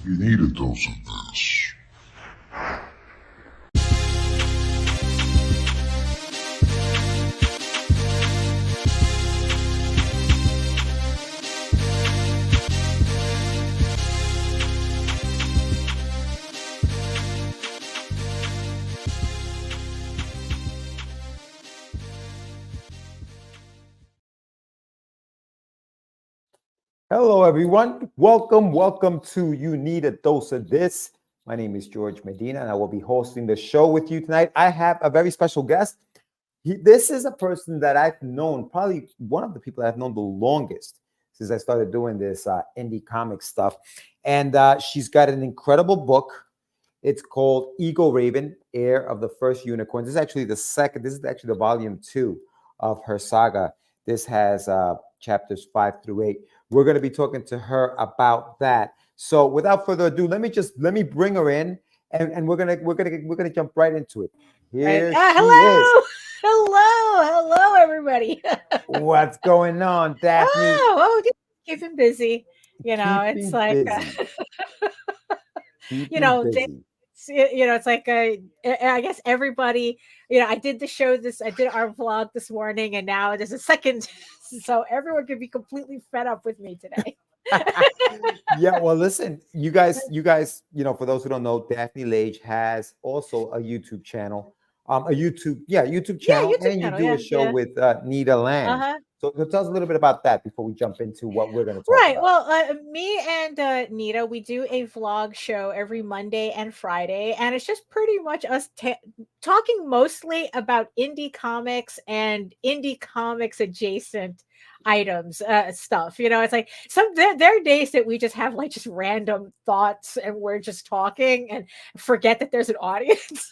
You need a dose of this. Hello, everyone. Welcome to You Need a Dose of This. My name is George Medina, and I will be hosting the show with you tonight. I have a very special guest. This is a person that I've known, probably one of the people I've known the longest since I started doing this indie comic stuff. And she's got an incredible book. It's called Egoraven Heir of the First Unicorns. This is actually the volume 2 of her saga. This has chapters 5 through 8. We're going to be talking to her about that. So without further ado, let me bring her in, and we're gonna jump right into it. Here she is. Hello, everybody. What's going on, Daphne? Just keeping busy. It's like it's like I guess everybody. I did our vlog this morning, and now there's a second, so everyone could be completely fed up with me today. Yeah, well, listen, you guys, for those who don't know, Daphne Lage has also a YouTube channel, YouTube channel, and you do a show with Nita Land. So tell us a little bit about that before we jump into what we're going to talk about. Right. Well, me and Nita, we do a vlog show every Monday and Friday, and it's just pretty much us talking mostly about indie comics and indie comics adjacent items, stuff. It's like there are days that we just have like just random thoughts and we're just talking and forget that there's an audience.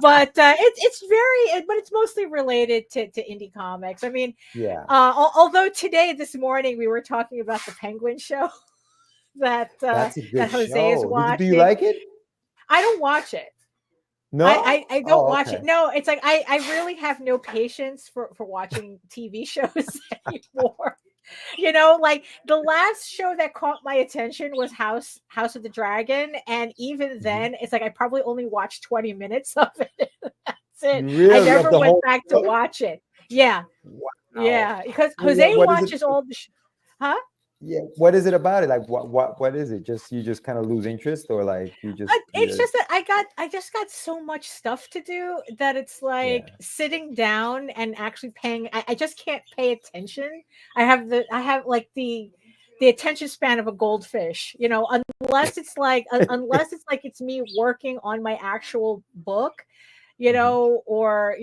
But it's mostly related to indie comics. I mean, yeah. Although this morning we were talking about the Penguin show that Jose is watching. Do you like it? I don't watch it. No, I don't watch it. No, it's like I really have no patience for watching TV shows anymore. Like the last show that caught my attention was House of the Dragon, and even then, it's like I probably only watched 20 minutes of it. That's it. Really? I never went back to watch it. Yeah, wow. Yeah, because Jose watches all the. Huh? Yeah, what is it about it? Like, what is it? You just kind of lose interest, or like you just? It's just that I just got so much stuff to do that it's like sitting down and actually paying. I just can't pay attention. I have the attention span of a goldfish. Unless it's like it's me working on my actual book. Or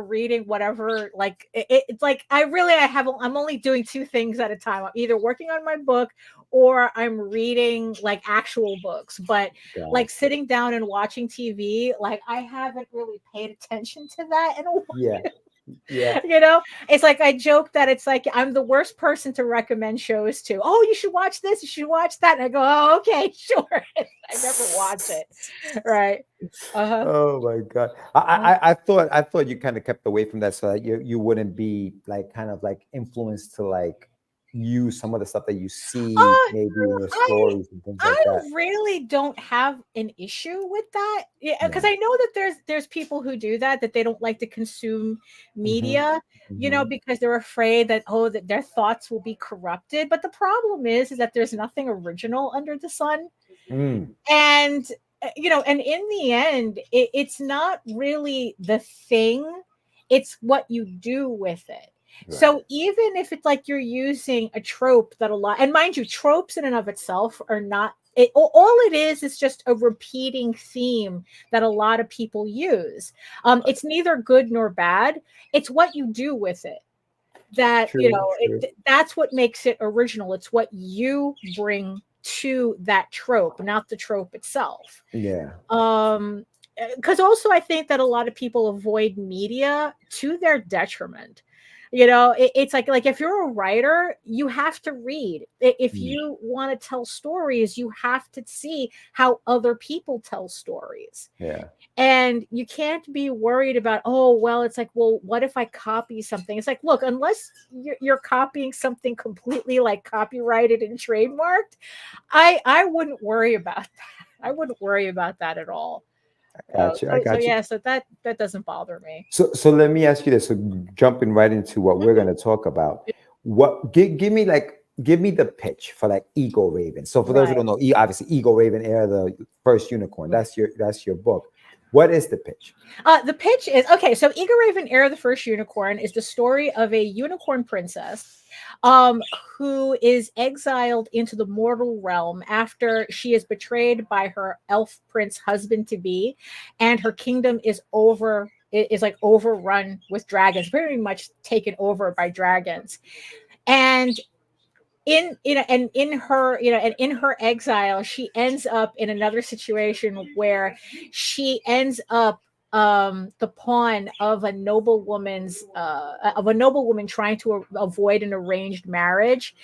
reading whatever. Like it's like I'm only doing two things at a time. I'm either working on my book or I'm reading like actual books. But like sitting down and watching TV, like I haven't really paid attention to that in a while. Yeah. It's like I joke that it's like I'm the worst person to recommend shows to. Oh, you should watch this, you should watch that. And I go, oh, okay, sure. I never watch it. Right. Oh my God. I thought you kind of kept away from that so that you wouldn't be like kind of like influenced to like use some of the stuff that you see maybe in your stories and things like that. I really don't have an issue with that. Yeah, because I know that there's people who do that they don't like to consume media, because they're afraid that that their thoughts will be corrupted. But the problem is that there's nothing original under the sun. And and in the end, it's not really the thing, it's what you do with it. Right. So even if it's like you're using a trope that and mind you, tropes in and of itself are not, all it is just a repeating theme that a lot of people use. It's neither good nor bad. It's what you do with it. That, true. That's what makes it original. It's what you bring to that trope, not the trope itself. Yeah. Because also I think that a lot of people avoid media to their detriment. It's like if you're a writer, you have to read. If Mm. you want to tell stories, you have to see how other people tell stories. Yeah. And you can't be worried about, oh, well, it's like, well, what if I copy something? It's like, look, unless you're copying something completely like copyrighted and trademarked, I wouldn't worry about that. I wouldn't worry about that at all. I got you. Yeah, so that doesn't bother me. So let me ask you this. So jumping right into what we're going to talk about, give me the pitch for like Egoraven. So for those who Right. don't know, obviously Egoraven Heir, the first unicorn. Right. That's your book. What is the pitch? The pitch is okay. So Egoraven Heir, the first unicorn, is the story of a unicorn princess who is exiled into the mortal realm after she is betrayed by her elf prince husband to be, and her kingdom is like overrun with dragons, very much taken over by dragons. And in her exile, she ends up in another situation where she ends up the pawn of a noblewoman trying to avoid an arranged marriage,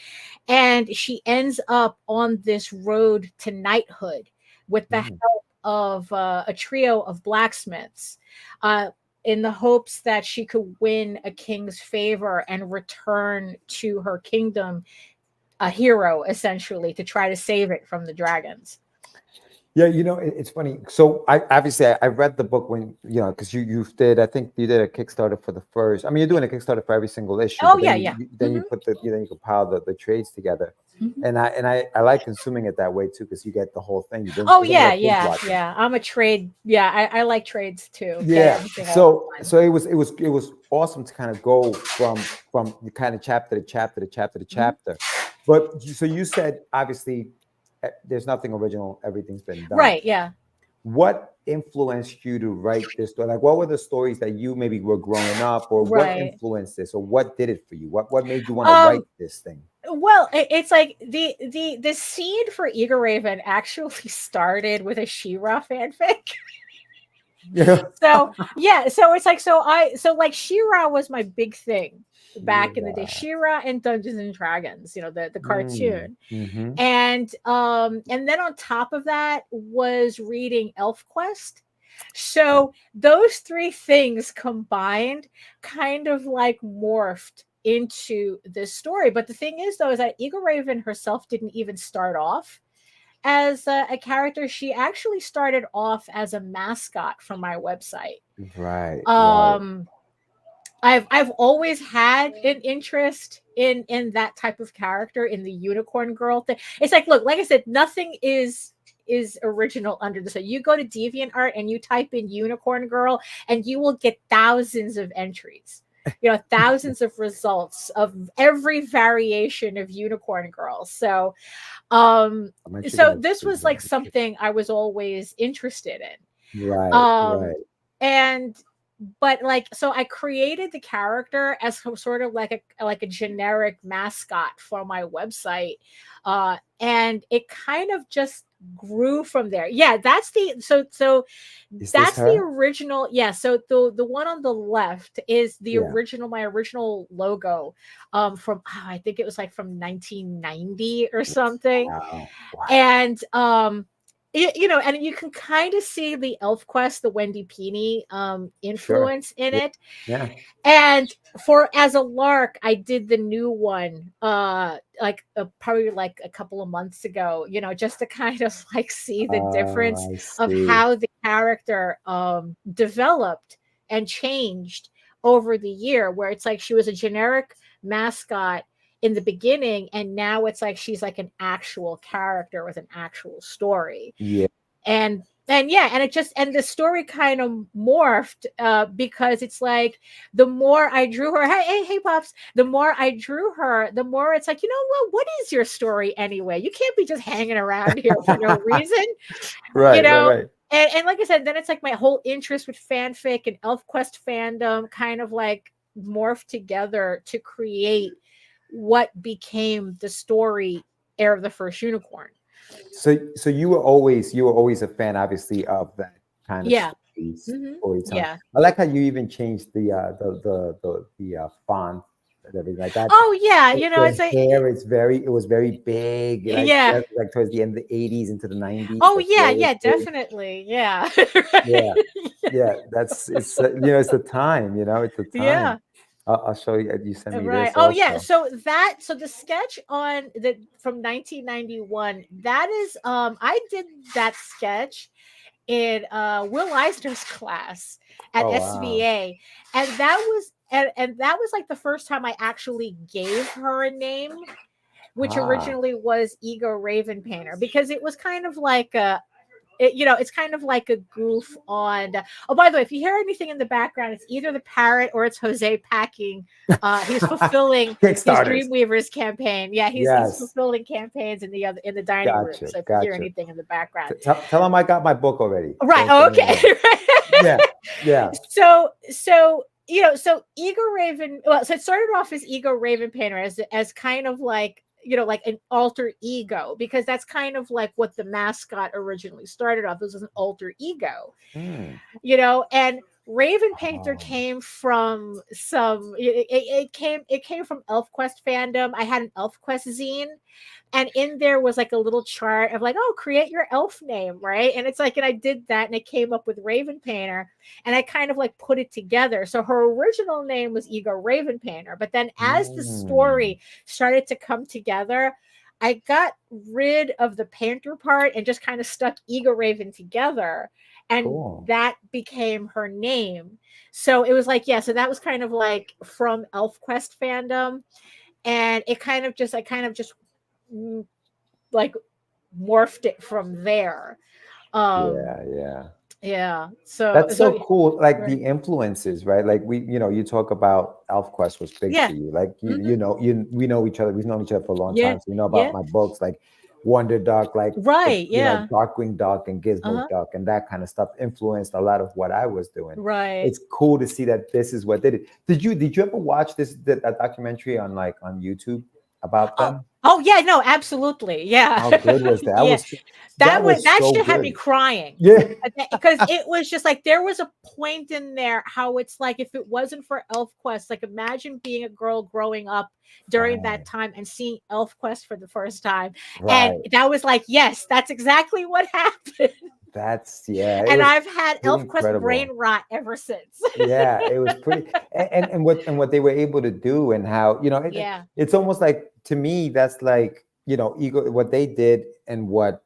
and she ends up on this road to knighthood with the help of a trio of blacksmiths, in the hopes that she could win a king's favor and return to her kingdom a hero, essentially, to try to save it from the dragons. Yeah, it's funny. So I read the book when because you did, I think you did a Kickstarter for the first. I mean, you're doing a Kickstarter for every single issue. Oh yeah. Then you put then you compile the trades together, Mhm. and I like consuming it that way too, because you get the whole thing. Oh yeah. I'm a trade. Yeah, I like trades too. Yeah. So it was awesome to kind of go from kind of chapter to chapter to chapter to chapter. But so you said obviously there's nothing original, everything's been done. Right, yeah. What influenced you to write this story? Like, what were the stories that you maybe were growing up, or what influenced this, or what did it for you? What made you want to write this thing? Well, it's like the seed for Egoraven actually started with a She-Ra fanfic. Yeah. So it's like like She-Ra was my big thing back in the day. She-Ra and Dungeons and Dragons, the cartoon. And then on top of that was reading ElfQuest. So those three things combined kind of like morphed into this story. But the thing is, though, is that Egoraven herself didn't even start off as a character. She actually started off as a mascot from my website. Right. I've always had an interest in that type of character, in the unicorn girl thing. It's like, look, like I said, nothing is original under the sun. You go to DeviantArt and you type in unicorn girl and you will get thousands of entries. Thousands of results of every variation of unicorn girl. So this was like something I was always interested in. Right. But like, so I created the character as sort of like a generic mascot for my website, and it kind of just grew from there. Yeah, that's the original. Yeah, so the one on the left is the original, my original logo, from I think it was like from 1990 or something. Wow. And and you can kind of see the ElfQuest, the Wendy Pini influence in it. Yeah. And as a lark, I did the new one probably like a couple of months ago, just to kind of like see the difference of how the character developed and changed over the year, where it's like she was a generic mascot in the beginning, and now it's like she's like an actual character with an actual story. And the story kind of morphed because it's like the more I drew her, hey pops, the more I drew her, the more it's like, what is your story anyway? You can't be just hanging around here for no reason. Right. And like I said, then it's like my whole interest with fanfic and ElfQuest fandom kind of like morphed together to create what became the story Heir of the First Unicorn. So you were always a fan, obviously, of that kind of storytelling. Yeah. I like how you even changed the font and everything like that. Oh yeah, you know, The it's like hair is it was very big, yeah. like towards the end of the 80s into the 90s. Oh Like the yeah, hair was yeah, big. definitely. Yeah. Yeah, Right. yeah, it's the time, it's the time. Yeah. I'll show you. You send me Right. this Oh yeah. also. So the sketch on the from 1991, that is I did that sketch in Will Eisner's class at Oh wow. SVA. And that was like the first time I actually gave her a name, which Ah, originally was Egoraven Painter, because it was kind of like it's kind of like a goof on. Oh, by the way, if you hear anything in the background, it's either the parrot or it's Jose packing. He's fulfilling his Kickstarters. Dreamweavers campaign. Yeah, he's Yes, fulfilling campaigns in the dining room. gotcha, So if you hear gotcha. anything in the background, Tell them I got my book already. right? Tell Oh, them I got it. okay. Yeah, yeah. So so Egoraven. Well, so it started off as Egoraven Painter as kind of like like an alter ego, because that's kind of like what the mascot originally started off. This was an alter ego, Hmm. and Raven Painter Oh, came from it came from ElfQuest fandom. I had an ElfQuest zine, and in there was like a little chart of like, oh, create your elf name, right? And it's like, and I did that, and it came up with Raven Painter, and I kind of like put it together. So her original name was Ego Raven Painter, but then as the hmm. story started to come together, I got rid of the painter part and just kind of stuck Ego Raven together, and Cool. that became her name. So it was like, yeah, so that was kind of like from ElfQuest fandom, and I kind of just mm, like morphed it from there. Um, Yeah, yeah. yeah. So That's so cool. Like right. the influences, right? Like you talk about ElfQuest was big Yeah. for you. Like Hmm. we know each other. We've known each other for a long Yeah. time. So you know Yeah. about my books, like Wonder Duck, like Right. Yeah. Darkwing Duck and Gizmo Uh-huh. Duck, and that kind of stuff influenced a lot of what I was doing. Right. It's cool to see that this is what did it. Did you ever watch that documentary on on YouTube about Oh. them? Oh yeah, no, absolutely. Yeah. How good was that? Yeah. That was That so shit had me good. crying. Yeah. Because it was just like there was a point in there how it's like, if it wasn't for ElfQuest, like imagine being a girl growing up during that Right. time and seeing ElfQuest for the first time. And Right. that was like, yes, that's exactly what happened. Yeah, it And was I've had pretty ElfQuest brain incredible. rot ever since. Yeah, it was pretty, and what they were able to do, and how Yeah. it's almost like, to me, that's like, ego, what they did, and what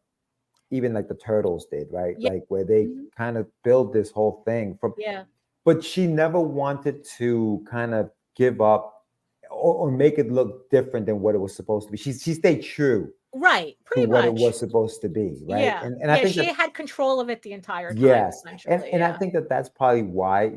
even like the turtles did, right? Yeah. Like where they Mhm. kind of build this whole thing from, Yeah. but she never wanted to kind of give up, or make it look different than what it was supposed to be. She stayed true Right. to Pretty what it much. was supposed to be, right? Yeah. And I Yeah. think She that, had control of it the entire time, yes, essentially. and I Yeah. think that that's probably why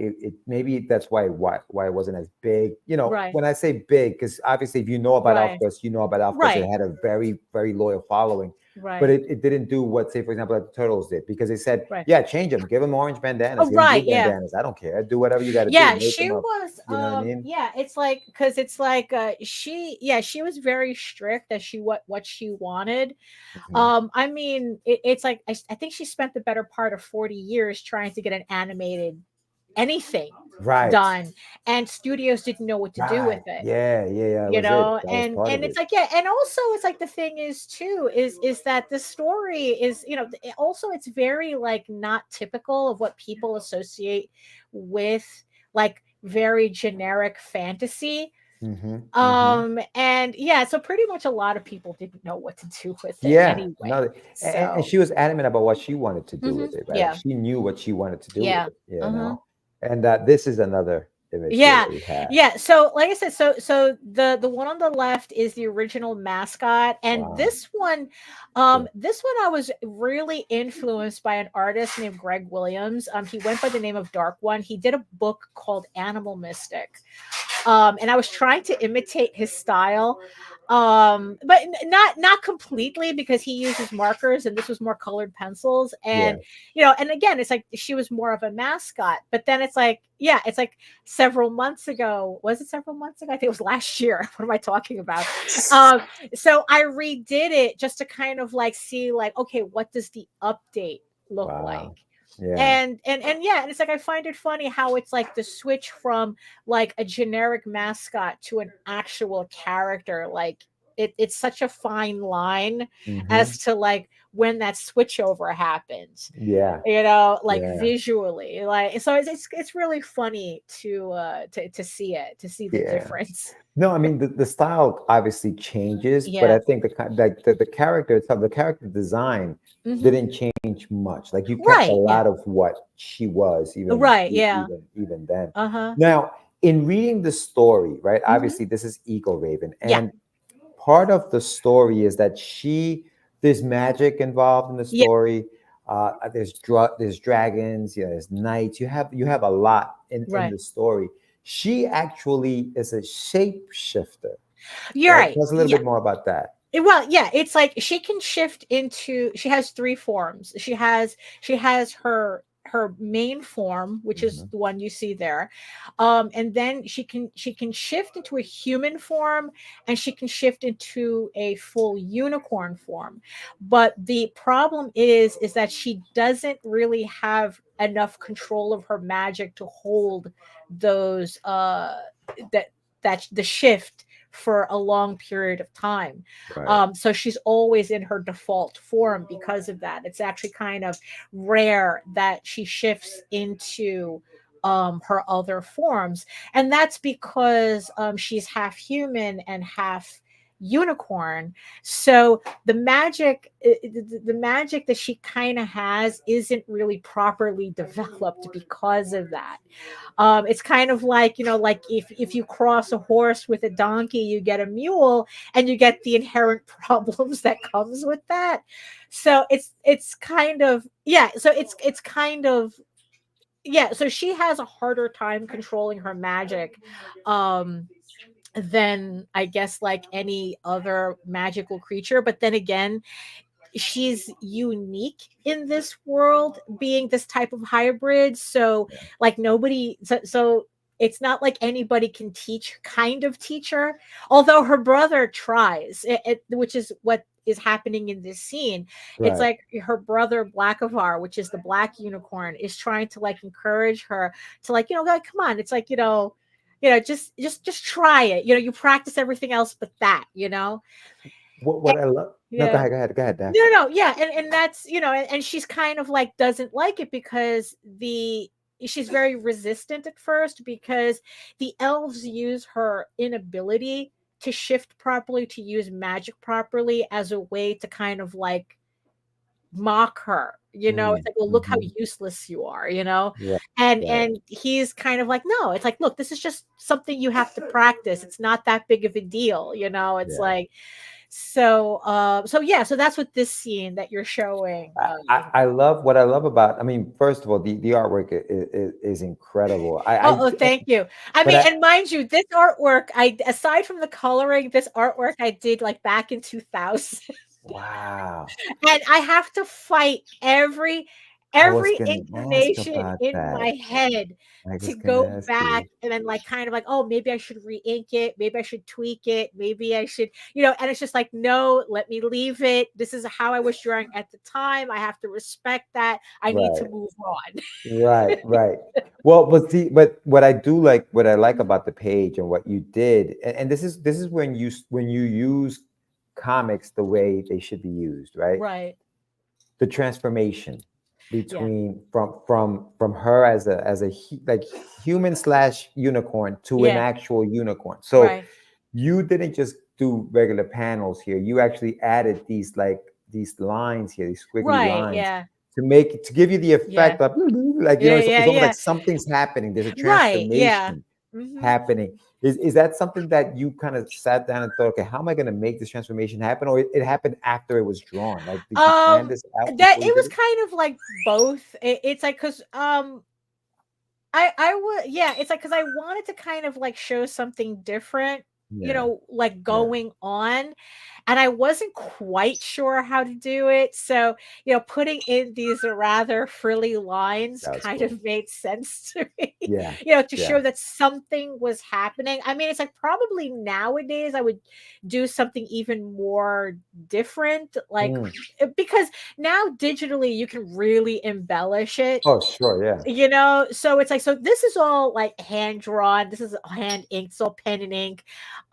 maybe that's why it wasn't as big. Right. When I say big, because obviously, if you know about Right. ElfQuest, you know about ElfQuest. It Right. had a very, very loyal following, but Right. it didn't do what, say, for example, like the Turtles did, because they said, Right. yeah, change them, give them orange bandanas, Oh, give them blue right. Yeah. bandanas. I don't care. Do whatever you got to do. Yeah. Make She them up. was, You know what I mean? yeah, it's like, because it's like, she was very strict as what she wanted. Mhm. I mean, it's like, I think she spent the better part of 40 years trying to get an animated anything Right. done, and studios didn't know what to do with Right. it. Yeah. Yeah. Yeah. That was it. That was part And of it's it. like, yeah, and also it's like, the thing is too is that the story is, also it's very like not typical of what people associate with like very generic fantasy. Hmm. And yeah, so pretty much a lot of people didn't know what to do with it Yeah, anyway. no, and So she was adamant about what she wanted to do with it, right? Like yeah. she knew what she wanted to do with Yeah. it, Uh-huh. And this is another image here Yeah, that we have. yeah. So, like I said, so the one on the left is the original mascot, and Wow. Yeah. this one I was really influenced by an artist named Greg Williams. He went by the name of Dark One. He did a book called Animal Mystic, and I was trying to imitate his style, but not completely, because he uses markers and this was more colored pencils. Yeah. And and again, it's like she was more of a mascot, but then it's like, yeah, it's like several months ago. Was it several months ago? I think it was last year. What am I talking about? So I redid it just to kind of like see, like, okay, what does the update look like? Wow. Yeah. And yeah, and it's like I find it funny how it's like the switch from like a generic mascot to an actual character. Like it's such a fine line Hmm. as to like when that switchover happens, Yeah. like Yeah. visually, like so it's really funny to see it, to see the Yeah. difference. No, I mean the style obviously changes, but Yeah. I think the character itself, the character design Hmm. didn't change much. Like you kept a Right. Yeah. lot of what she was, Right. Yeah. even then. Uh-huh. Now, in reading the story, right? Hmm. Obviously, this is Egoraven, Yeah. and part of the story is that there's magic involved in the Yeah. story. There's dragons, there's knights. You have a lot in Right. the story. She actually is a shapeshifter, You're right? right. Tell us a little Yeah. bit more about that. Well, yeah, it's like she can shift into, she has three forms. She has her main form, which is Mhm. the one you see there. And then she can shift into a human form, and she can shift into a full unicorn form. But the problem is that she doesn't really have enough control of her magic to hold those that the shift for a long period of time. Right. So she's always in her default form because of that. It's actually kind of rare that she shifts into her other forms. And that's because she's half human and half unicorn. So the magic that she kind of has isn't really properly developed because of that. It's kind of like, like if you cross a horse with a donkey, you get a mule, and you get the inherent problems that comes with that. So it's kind of, yeah, so it's kind of, yeah, so she has a harder time controlling her magic um than I guess like any other magical creature. But then again, she's unique in this world, being this type of hybrid. So like nobody, so it's not like anybody can teach her, although her brother tries which is what is happening in this scene. It's Right. like her brother Blackavar, which is the black unicorn, is trying to like encourage her to like, like, come on, it's like, just try it, you practice everything else but that, What I love. No, go yeah. ahead. Go ahead. Go ahead, Daph. No, yeah, and that's, and she's kind of like doesn't like it because she's very resistant at first, because the elves use her inability to shift properly, to use magic properly, as a way to kind of like mock her. It's like, well, look how Mm-hmm. useless you are, Right. and Right. he's kind of like, no, it's like, look, this is just something you have to practice. It's not that big of a deal, it's Yeah. like, so yeah, so that's what this scene that you're showing. I love what I love about. I mean, first of all, the artwork is incredible. Oh, thank you. I But mean, and mind you, this artwork, aside from the coloring, this artwork I did like back in 2000. wow. And I have to fight I was every gonna ask inclination about in that. my head I to was gonna go ask back you. and then like kind of like, oh, maybe I should re-ink it, maybe I should tweak it, maybe I should, and it's just like, no, let me leave it. This is how I was drawing at the time. I have to respect that. I need to Right. move on. Right. Right. Well, but what I do like, what I like about the page and what you did, and this is when you use comics the way they should be used, right? Right. The transformation Yeah. between from her like human slash unicorn to an Yeah. actual unicorn. So Right. you didn't just do regular panels here. You actually added these lines here, these squiggly Right. lines, Yeah. to give you the Yeah. effect of like Yeah. it's Yeah. almost like Yeah. something's happening. There's a Right. Yeah. transformation Hmm. happening. Is that something that you kind of sat down and thought, okay, how am I going to make this transformation happen, or it happened after it was drawn? Like, did you plan this out That before you it did was it? kind of like both. It's like, because I would, yeah, it's like, because I wanted to kind of like show something different like going on. And I wasn't quite sure how to do it. So, putting in these rather frilly lines kind of made sense to me, to show that something was happening. I mean, it's like probably nowadays I would do something even more different, like because now digitally you can really embellish it. Oh, sure, yeah. So it's like, so this is all like hand drawn. This is hand inked, so pen and ink.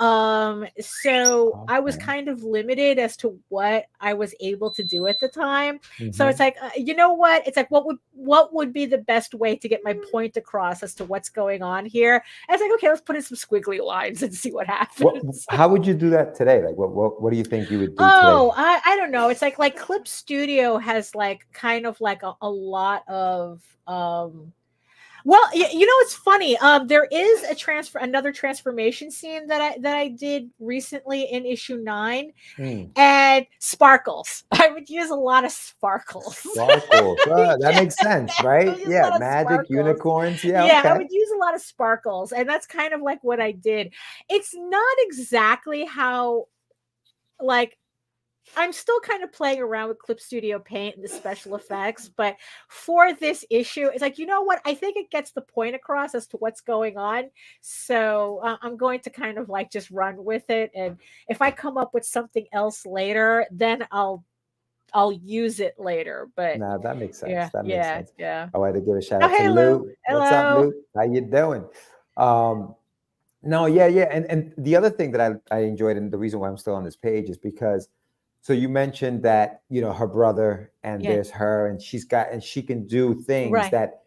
So I was kind of limited as to what I was able to do at the time. So it's like, you know what? It's like, what would be the best way to get my point across as to what's going on here? And it's like, okay, let's put in some squiggly lines and see what happens. How would you do that today? Like, what do you think you would do today? I don't know. It's like Clip Studio has like kind of like a lot of well, it's funny. There is another transformation scene that I did recently in issue 9, and sparkles. I would use a lot of sparkles. Sparkles, that makes sense, right? Yeah, magic unicorns. Yeah, I would use a lot of sparkles, and that's kind of like what I did. It's not exactly how, like, I'm still kind of playing around with Clip Studio Paint and the special effects, but for this issue, it's like, you know what? I think it gets the point across as to what's going on. So I'm going to kind of like just run with it. And if I come up with something else later, then I'll use it later. But no, that makes sense. Yeah, that makes sense. Yeah. I want to give a shout out to Lou. What's up, Lou? How you doing? No, yeah. And the other thing that I enjoyed, and the reason why I'm still on this page is because, so you mentioned that, her brother and there's her, and she can do things that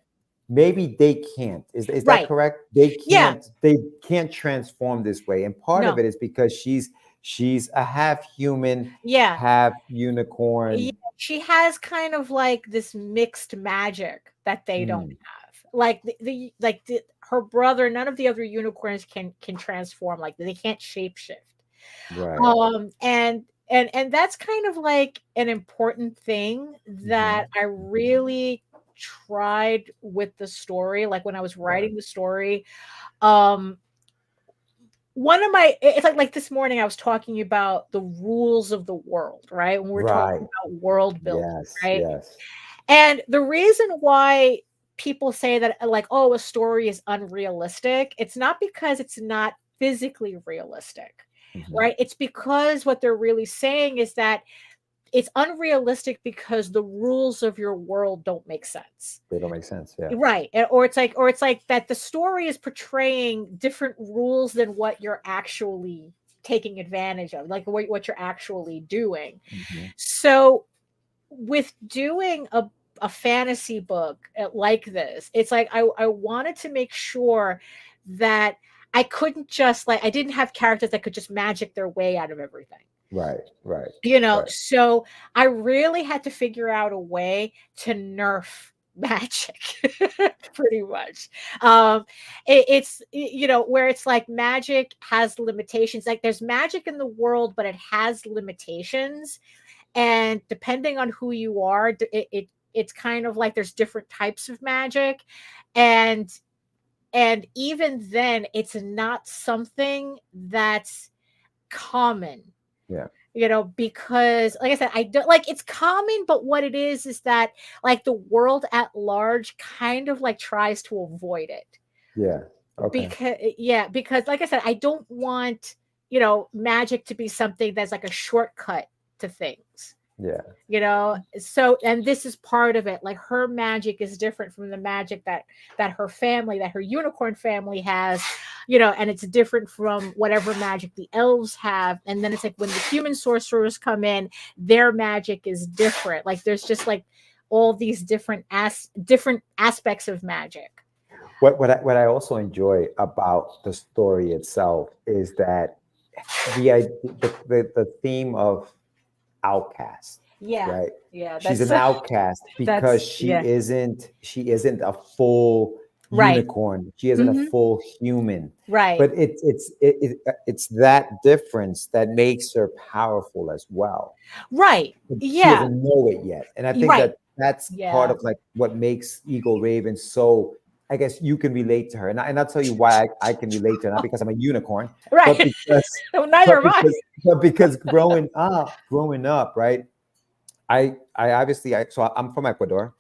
maybe they can't. Is that correct? They can't transform this way. And part of it is because she's a half human, half unicorn. Yeah, she has kind of like this mixed magic that they don't have. Like her brother, none of the other unicorns can transform. Like they can't shapeshift. Right. And that's kind of like an important thing that I really tried with the story. Like when I was writing the story, it's like this morning I was talking about the rules of the world, right? When we're talking about world building, right? Yes. And the reason why people say that, like, oh, a story is unrealistic, it's not because it's not physically realistic. Right? It's because what they're really saying is that it's unrealistic because the rules of your world don't make sense. They don't make sense. Yeah. Right. Or it's like that the story is portraying different rules than what you're actually taking advantage of, like what you're actually doing. So with doing a fantasy book like this, it's like I wanted to make sure that I couldn't just I didn't have characters that could just magic their way out of everything. Right. So I really had to figure out a way to nerf magic pretty much. It's where it's like magic has limitations. Like there's magic in the world, but it has limitations. And depending on who you are, it's kind of like there's different types of magic. And even then, it's not something that's common. Yeah. Because like I said, I don't like it's common, but what it is that like the world at large kind of like tries to avoid it. Yeah. Okay. Because like I said, I don't want, magic to be something that's like a shortcut to things. Yeah. So, and this is part of it. Like her magic is different from the magic that her unicorn family has, and it's different from whatever magic the elves have. And then it's like when the human sorcerers come in, their magic is different. Like there's just like all these different aspects of magic. What I also about the story itself is that the theme of outcast. Right. Yeah. She's an outcast because she isn't a full unicorn. She isn't a full human. Right. But it's that difference that makes her powerful as well. Right. She doesn't know it yet. And I think that's part of like what makes Egoraven so I guess you can relate to her, and I'll tell you why I can relate to her, not because I'm a unicorn, Right. but because Neither am I. But because growing up, right? I obviously so I'm from Ecuador.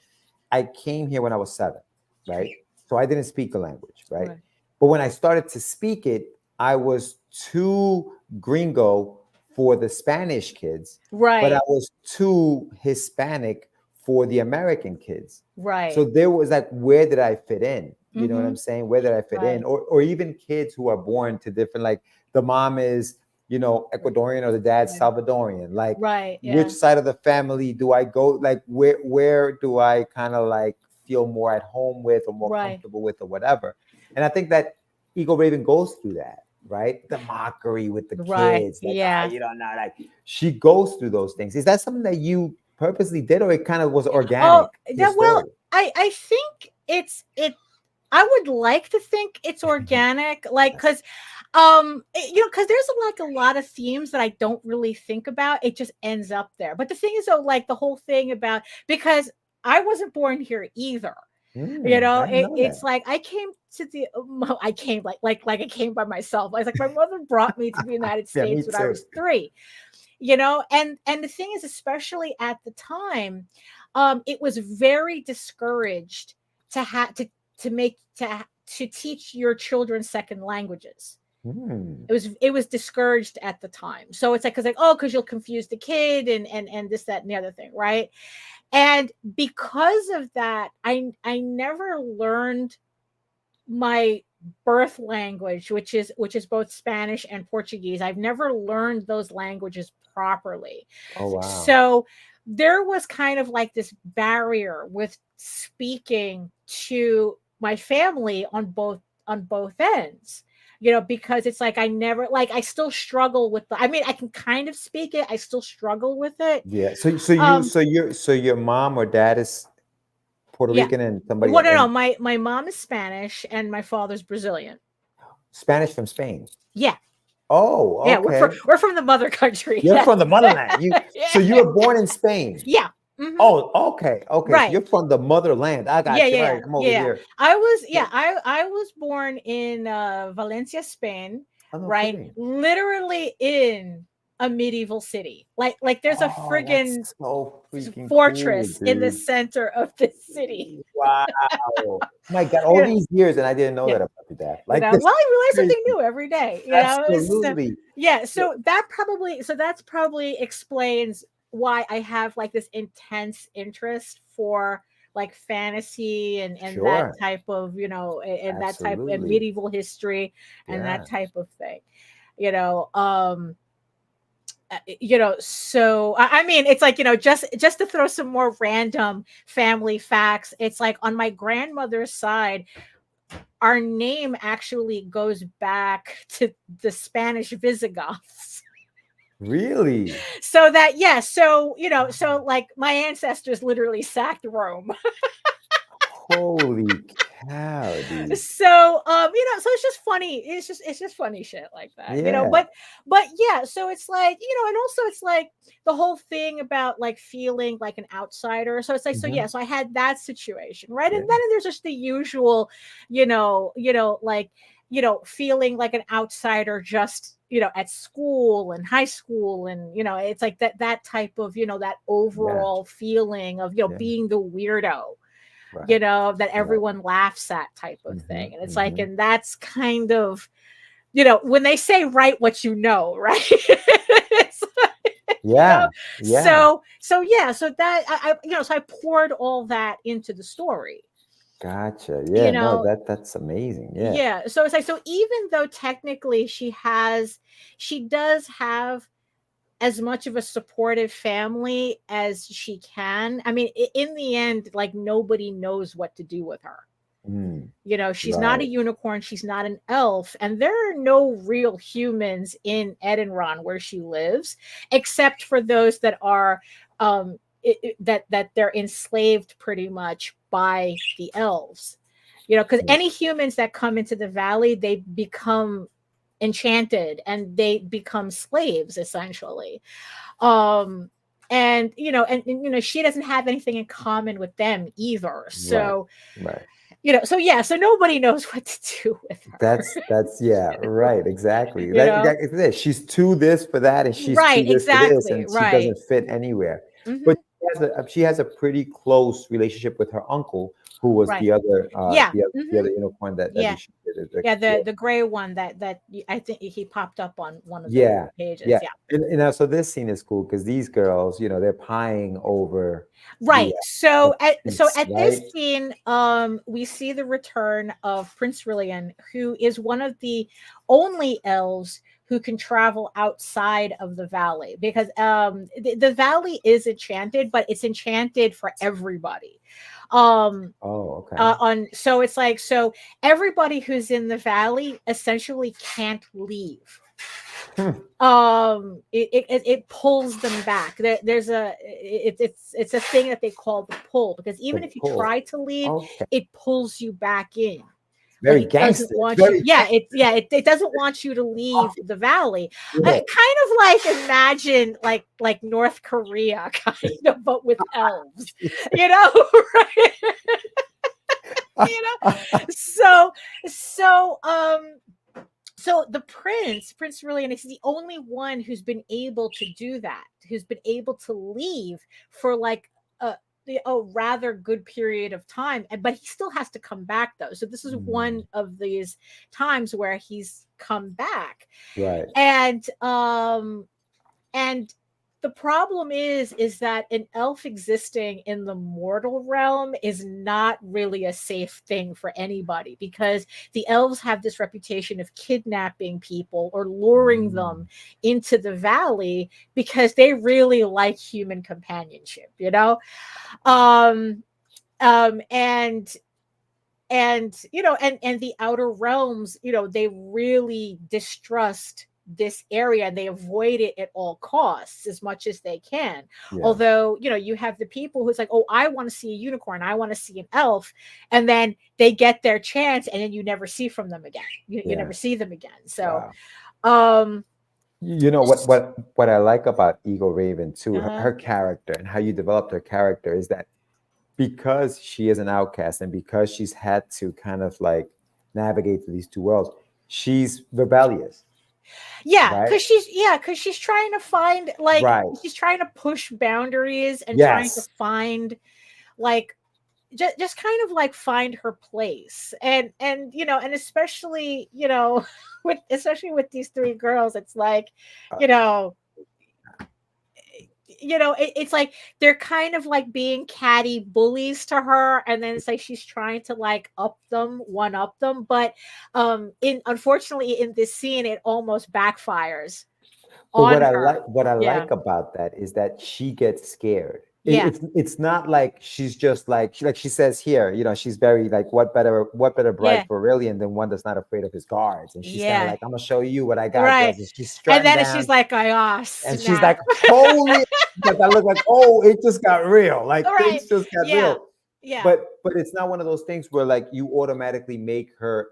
I came here when I was 7, right? So I didn't speak the language, right? But when I started to speak it, I was too gringo for the Spanish kids, but I was too Hispanic for the American kids. Right. So there was like, where did I fit in? You know what I'm saying? Where did I fit in? Or even kids who are born to different, like the mom is, you know, Ecuadorian or the dad's Salvadorian. Like, which side of the family do I go? Like, where do I kind of like feel more at home with or more comfortable with or whatever? And I think that Egoraven goes through that, right? The mockery with the kids. Like, you don't know, like she goes through those things. Is that something that you purposely did, or it kind of was organic? Well, I think I would like to think it's organic, like, because you know, because there's like a lot of themes that I don't really think about. It just ends up there. But the thing is, though, like the whole thing about, because I wasn't born here either. You know, it's like I came to the I came like I came by myself. I was like, my mother brought me to the United States when I was 3. You know, and the thing is, especially at the time, it was very discouraged to have to teach your children second languages. It was discouraged at the time. So it's like, because you'll confuse the kid and this, that, and the other thing, right? And because of that, I never learned my birth language, which is both Spanish and Portuguese. I've never learned those languages properly. Oh, wow. So there was kind of like this barrier with speaking to my family on both ends, you know, because it's like I still struggle with I mean, I can kind of speak it, I still struggle with it. Yeah. So your mom or dad is Puerto Rican and somebody. Well, no, my mom is Spanish and my father's Brazilian. Spanish from Spain. Yeah. Oh, okay. Yeah, we're from the mother country. You're from the motherland. So you were born in Spain. Yeah. Oh, okay. Right. So you're from the motherland. I got you. Yeah. Right, come over here. I was born in Valencia, Spain. Right. Literally in a medieval city. Like there's a friggin' fortress in the center of the city. Wow. My God, all these years and I didn't know that about you, Dad. Like, well, I learn something new every day. You Absolutely. know? So that's probably explains why I have like this intense interest for like fantasy and that type of, you know, and that type of medieval history and that type of thing. So I mean, it's like, just to throw some more random family facts. It's like on my grandmother's side, our name actually goes back to the Spanish Visigoths. Really? So so like my ancestors literally sacked Rome. Holy cow, dude. So so it's just funny. It's just funny shit like that. But yeah, so it's like, and also it's like the whole thing about like feeling like an outsider. So it's like, so I had that situation, right? And then there's just the usual, feeling like an outsider just at school and high school, and it's like that type of that overall feeling of being the weirdo. Right. That everyone laughs at type of thing. And it's like, and that's kind of, when they say write what right? It's like, So that so I poured all that into the story. Gotcha. Yeah, that's amazing. Yeah. So it's like, so even though technically she does have as much of a supportive family as she can. I mean, in the end, like nobody knows what to do with her. She's not a unicorn. She's not an elf. And there are no real humans in Edenron where she lives, except for those that are, that they're enslaved pretty much by the elves. Because any humans that come into the valley, they become enchanted and they become slaves essentially. And she doesn't have anything in common with them either. So so nobody knows what to do with her. That's yeah, right, exactly. You Like know? that is it. She's too this for that, and she's too Right, this for this, exactly, and she right. doesn't fit anywhere. But Mhm. she has a pretty close relationship with her uncle, who was Right. the other Yeah. the other Mhm. unicorn that Yeah. she did. Yeah, the gray one I think he popped up on one of the Yeah, pages. yeah. Yeah. And so this scene is cool because these girls, they're pieing over the Right. So prince, at this right? scene, we see the return of Prince Rillian, who is one of the only elves who can travel outside of the valley, because the valley is enchanted, but it's enchanted for everybody. Oh, okay. On So it's like, so everybody who's in the valley essentially can't leave. Hmm. It pulls them back. It's a thing that they call the pull, because The even if you pull. try to leave, Okay. it pulls you back in. Like, Very it doesn't gangster. It's want you, very it doesn't want you to leave the valley. yeah. Kind of like, imagine like North Korea, kind of, but with elves, right? So so so the Prince Rillian is the only one who's been able to do that, who's been able to leave for like a rather good period of time, but he still has to come back, though. So this is one of these times where he's come back. Right. And the problem is that an elf existing in the mortal realm is not really a safe thing for anybody, because the elves have this reputation of kidnapping people or luring them into the valley, because they really like human companionship, and and the outer realms, they really distrust this area, and they avoid it at all costs as much as they can. Yeah. Although, you have the people who's like, oh, I want to see a unicorn, I want to see an elf, and then they get their chance, and then you never see from them again. You never see them again. So wow. What I like about Egoraven too, her character and how you developed her character, is that because she is an outcast and because she's had to kind of like navigate through these two worlds, she's rebellious. Yeah, Right? because she's trying to find, like, Right. she's trying to push boundaries and trying to Yes. find, like, just kind of like find her place. And especially, especially with these three girls, it's like, you know it's like they're kind of like being catty bullies to her, and then it's like she's trying to like one up them, but unfortunately in this scene it almost backfires But on her. what I Yeah. like about that is that she gets scared. Yeah. It's not like she's just like she says here, she's very like, what better bride Yeah. for Aurelian than one that's not afraid of his guards. And she's kind of Yeah. like, I'm gonna show you what I got, Right. girls. And she's And strutting then down, she's like, I and she's snap. like, holy, like I look like, oh, it just got real. Like Right. things just got Yeah. real. Yeah. But it's not one of those things where like you automatically make her,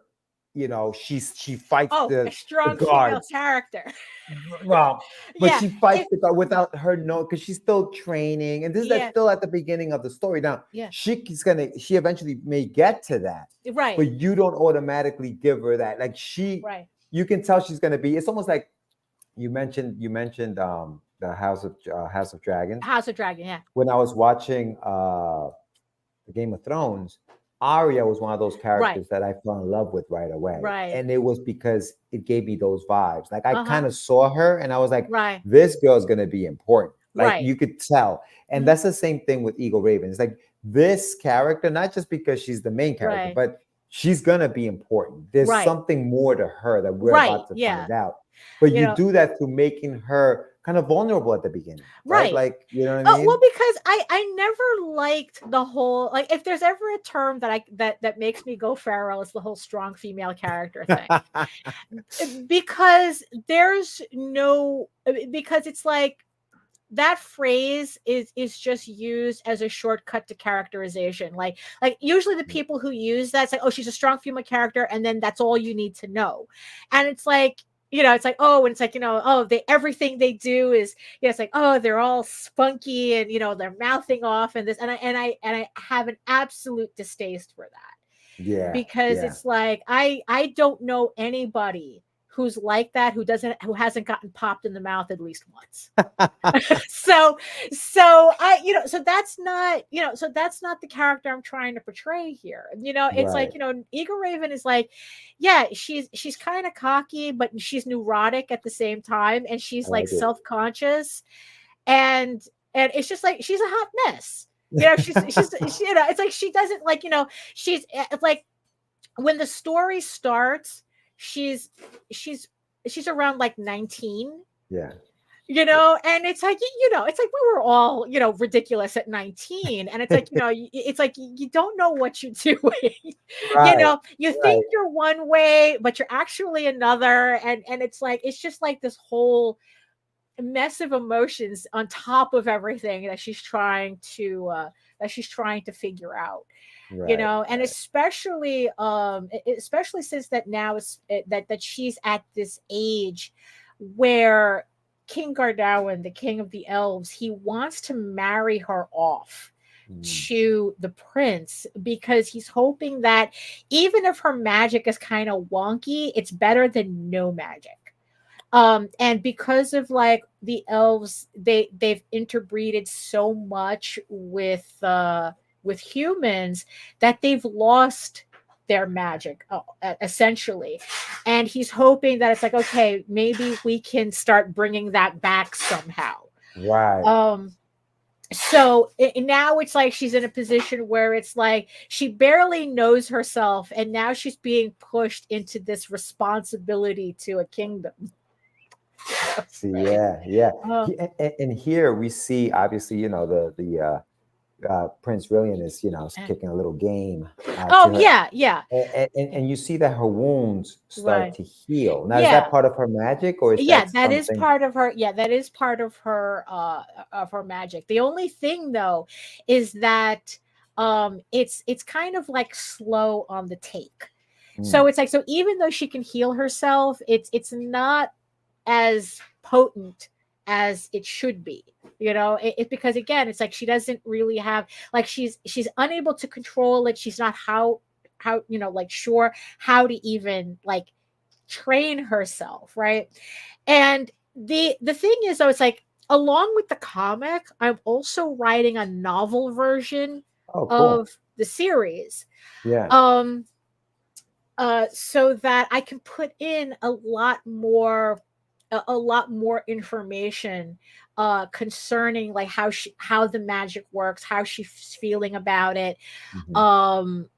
she fights a strong the female guards. character. Well, but Yeah. she fights the guard without her because she's still training, and this is Yeah. still at the beginning of the story. Now, Yeah. she eventually may get to that, Right. but you don't automatically give her that. Like Right. you can tell she's gonna be. It's almost like you mentioned the House of Dragons. House of Dragon, yeah. When I was watching the Game of Thrones, Arya was one of those characters that I fell in love with right away. Right. And it was because it gave me those vibes. Like I Uh-huh. kind of saw her and I was like, Right. this girl's going to be important. Like Right. you could tell. And that's the same thing with Egoraven. It's like this character, not just because she's the main character, Right. but she's going to be important. There's Right. something more to her that we're Right, about to yeah. find out. But You you know- do that through making her kind of vulnerable at the beginning. Right. Like, you know what I mean? Well, because I never liked the whole, like, if there's ever a term that makes me go feral, it's the whole strong female character thing. Because it's like that phrase is just used as a shortcut to characterization. Like usually the people who use that, it's like, oh, she's a strong female character, and then that's all you need to know. And it's like, it's like, oh, and it's like, everything they do is, it's like, oh, they're all spunky and, they're mouthing off and this, and I have an absolute distaste for that. Yeah. because Yeah. it's like I don't know anybody who's like that, who hasn't gotten popped in the mouth at least once. so so that's not, so that's not the character I'm trying to portray here. It's Right. like, Egoraven is like, yeah, she's kind of cocky, but she's neurotic at the same time, and I she's like like it. self-conscious, and it's just like she's a hot mess. It's like she doesn't like, it's like when the story starts, she's she's she's around like 19, Yeah. and it's like, it's like we were all, ridiculous at 19, and it's like, it's like you don't know what you're doing. Right. You Right. think you're one way, but you're actually another, and it's like, it's just like this whole mess of emotions on top of everything that she's trying to figure out. Right. And especially since that now is that she's at this age where King Gardowen, the king of the elves, he wants to marry her off to the prince, because he's hoping that even if her magic is kind of wonky, it's better than no magic. And because of like the elves, they've interbreeded so much with humans that they've lost their magic, essentially. And he's hoping that it's like, okay, maybe we can start bringing that back somehow. Right. So now it's like she's in a position where it's like she barely knows herself, and now she's being pushed into this responsibility to a kingdom. See, yeah, yeah. Uh, And here we see, obviously, the Prince William is, kicking a little game to her, yeah, and you see that her wounds start right. to heal. Now, is that Yeah. part of her magic, or is Yeah, that that is something? part of her. Yeah, that is part of her magic. The only thing though is that it's kind of like slow on the take. Mm, So it's like, so even though she can heal herself, it's not as potent as it should be. Because again, it's like she doesn't really have, like, she's unable to control it. She's not how like sure how to even like train herself, right? And the thing is though, it's like, along with the comic, I'm also writing a novel version oh, of cool. the series, Yeah. um so that I can put in a lot more information concerning like how the magic works, how she's feeling about it. Mhm.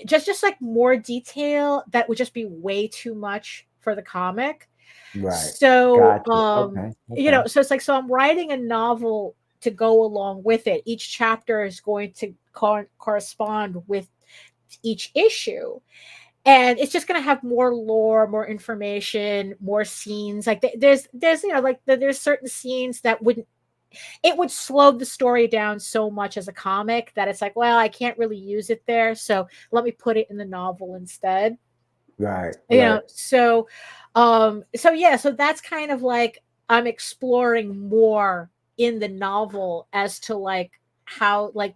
Just like more detail that would just be way too much for the comic. Right. So Gotcha. Okay. Okay. so it's like, so I'm writing a novel to go along with it. Each chapter is going to correspond with each issue, and it's just going to have more lore, more information, more scenes. Like there's like there's certain scenes that would slow the story down so much as a comic that it's like, well, I can't really use it there, so let me put it in the novel instead. Right. Right. So yeah, so that's kind of like, I'm exploring more in the novel as to like how, like,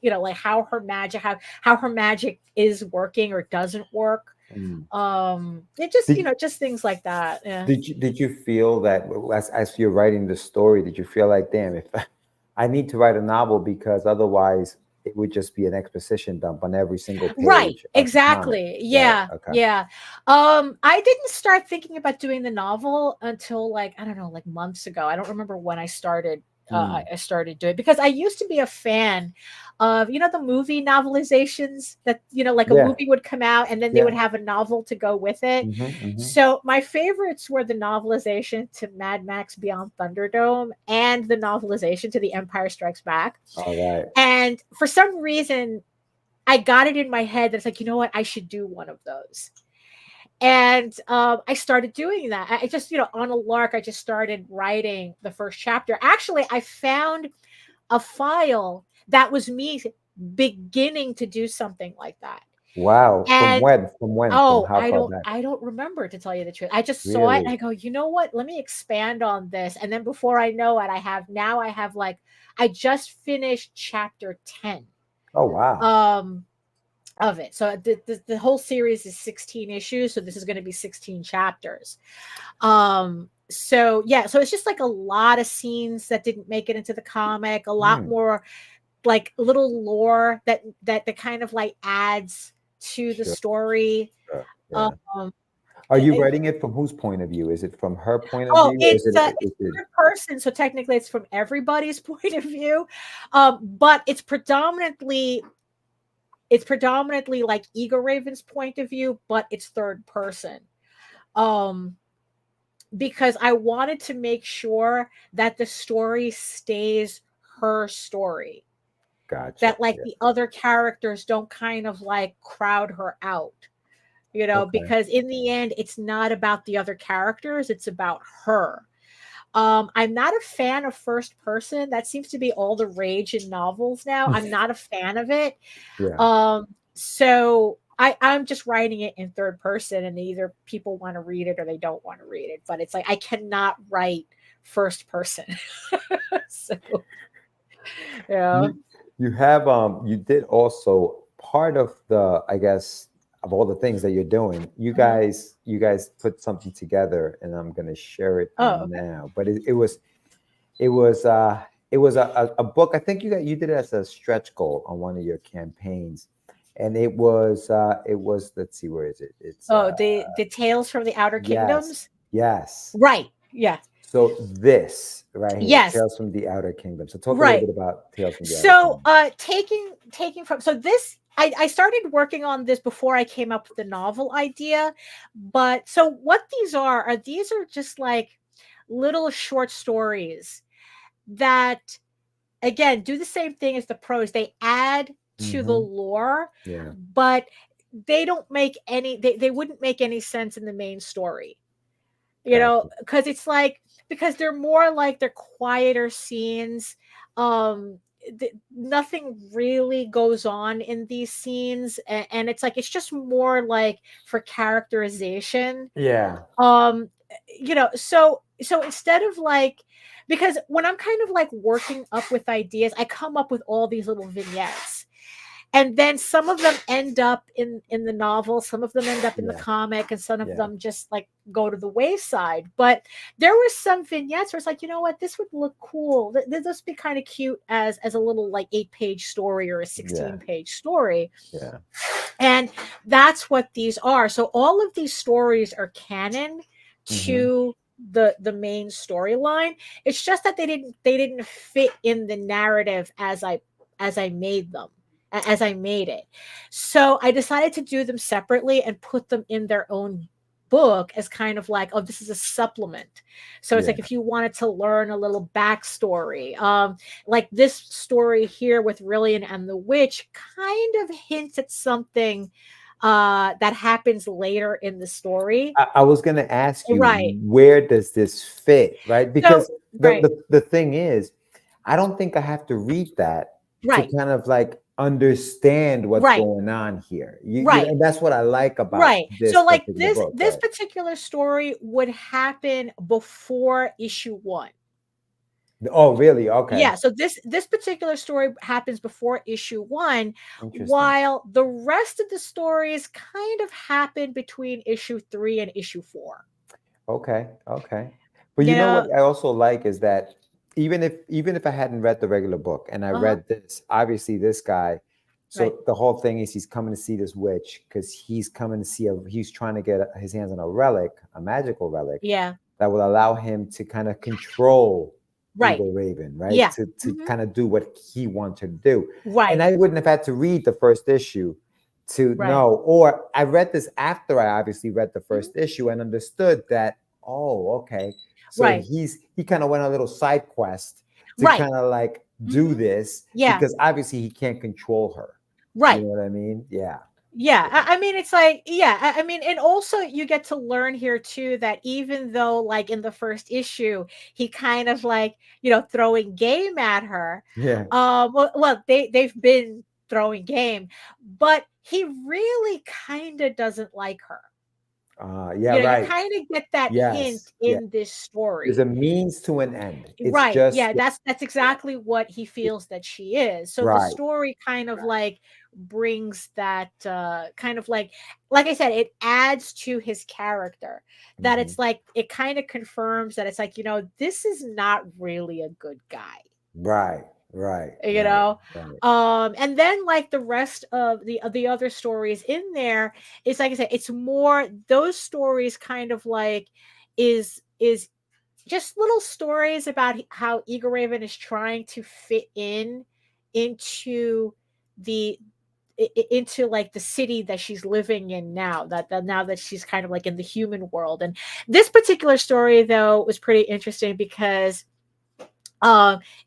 like how her magic, how her magic is working or doesn't work. Mm. It just, Did just things like that. Yeah. did you feel that, as you're writing the story, did you feel like, damn, if I need to write a novel, because otherwise it would just be an exposition dump on every single Right, page of the comic? exactly. Right. Yeah, Okay. yeah. I didn't start thinking about doing the novel until, like, I don't know, like months ago. I don't remember when I started. Mm. I started doing, because I used to be a fan of, the movie novelizations that, like a Yeah. movie would come out and then they would Yeah. have a novel to go with it. Hmm. So my favorites were the novelization to Mad Max Beyond Thunderdome and the novelization to The Empire Strikes Back. All right. And for some reason, I got it in my head that's like, you know what, I should do one of those. And I started doing that. I just, on a lark, I just started writing the first chapter. Actually, I found a file that was me beginning to do something like that. Wow. From And when? From when? From oh, how far back? I don't remember, to tell you the truth. I just saw it and Really? I go, you know what? Let me expand on this. And then before I know it, I have like, I just finished chapter 10. Oh, wow. Um of it. So the whole series is 16 issues. So this is going to be 16 chapters. So yeah, so it's just like a lot of scenes that didn't make it into the comic, a lot more like little lore that kind of like adds to the story. Yeah. Um, Are you writing it from whose point of view? Is it from her point of view? Or it's third person, so technically it's from everybody's point of view, but it's predominantly like Egoraven's point of view, but it's third person. Because I wanted to make sure that the story stays her story. Gotcha. That like the other characters don't kind of like crowd her out, you know, because in the end, it's not about the other characters, it's about her. I'm not a fan of first person. That seems to be all the rage in novels now. I'm not a fan of it. Yeah. So I'm just writing it in third person, and either people want to read it or they don't want to read it. But it's like I cannot write first person. So yeah. You have you did also part of the, I guess, of all the things that you're doing, you guys put something together, and I'm gonna share it now. But it was a book. I think you did it as a stretch goal on one of your campaigns, and it was let's see, where is it? It's the Tales from the Outer Kingdoms. Yes. Right. Yeah. So this right here, yes, Tales from the Outer Kingdom. So talk a little bit about Tales from the Outer Kingdom. Taking from this, I started working on this before I came up with the novel idea. But so what these are just like little short stories that, again, do the same thing as the prose. They add to the lore, but they don't make any, they wouldn't make any sense in the main story. You know, because it's like, because they're more like they're quieter scenes. Nothing really goes on in these scenes, and it's like it's just more like for characterization. Yeah. You know, so instead of like, because when I'm kind of like working up with ideas, I come up with all these little vignettes. And then some of them end up in the novel, some of them end up in the comic, and some of them just like go to the wayside. But there were some vignettes where it's like, you know what, this would look cool. This would be kind of cute as a little like 8-page story or a 16-page story. Yeah. And that's what these are. So all of these stories are canon to the main storyline. It's just that they didn't fit in the narrative as I made them. As I made it. So I decided to do them separately and put them in their own book as kind of like, oh, this is a supplement. So it's like if you wanted to learn a little backstory, like this story here with Rillian and the Witch kind of hints at something that happens later in the story. I was going to ask you, where does this fit, right? Because the thing is, I don't think I have to read that to kind of like understand what's going on here. And that's what I like about this. So like this particular story would happen before issue 1. Oh, really? Okay. Yeah. So this particular story happens before issue 1, while the rest of the stories kind of happen between issue 3 and issue 4. Okay. But you know what I also like is that even if I hadn't read the regular book and I read this, obviously this guy, so the whole thing is he's coming to see this witch because he's coming to see he's trying to get his hands on a relic, a magical relic, that will allow him to kind of control Egoraven, right? Yeah. To kind of do what he wanted to do. Right. And I wouldn't have had to read the first issue to know, or I read this after I obviously read the first issue and understood that, oh, okay. So he kind of went on a little side quest to kind of like do this because obviously he can't control her. Right. You know what I mean? Yeah. Yeah. I mean, it's like, I mean, and also you get to learn here too, that even though like in the first issue, he kind of like, you know, throwing game at her. Yeah. Well, they've been throwing game, but he really kind of doesn't like her. Yeah, You right. kind of get that hint Yes. Yeah. in this There's story. a means to an end. It's Right. just Yeah, that's exactly what he feels that she is. So the right. story kind of like brings that kind of like I said, it adds to his character. That Mhm. it's like it kind of confirms that it's like, this is not really a good guy. Right. Right. You Right. know? Right. And then like the rest of the other stories in there, it's like I said, it's more those stories kind of like is just little stories about how Egoraven is trying to fit into the into like the city that she's living in now, that now that she's kind of like in the human world. And this particular story though was pretty interesting because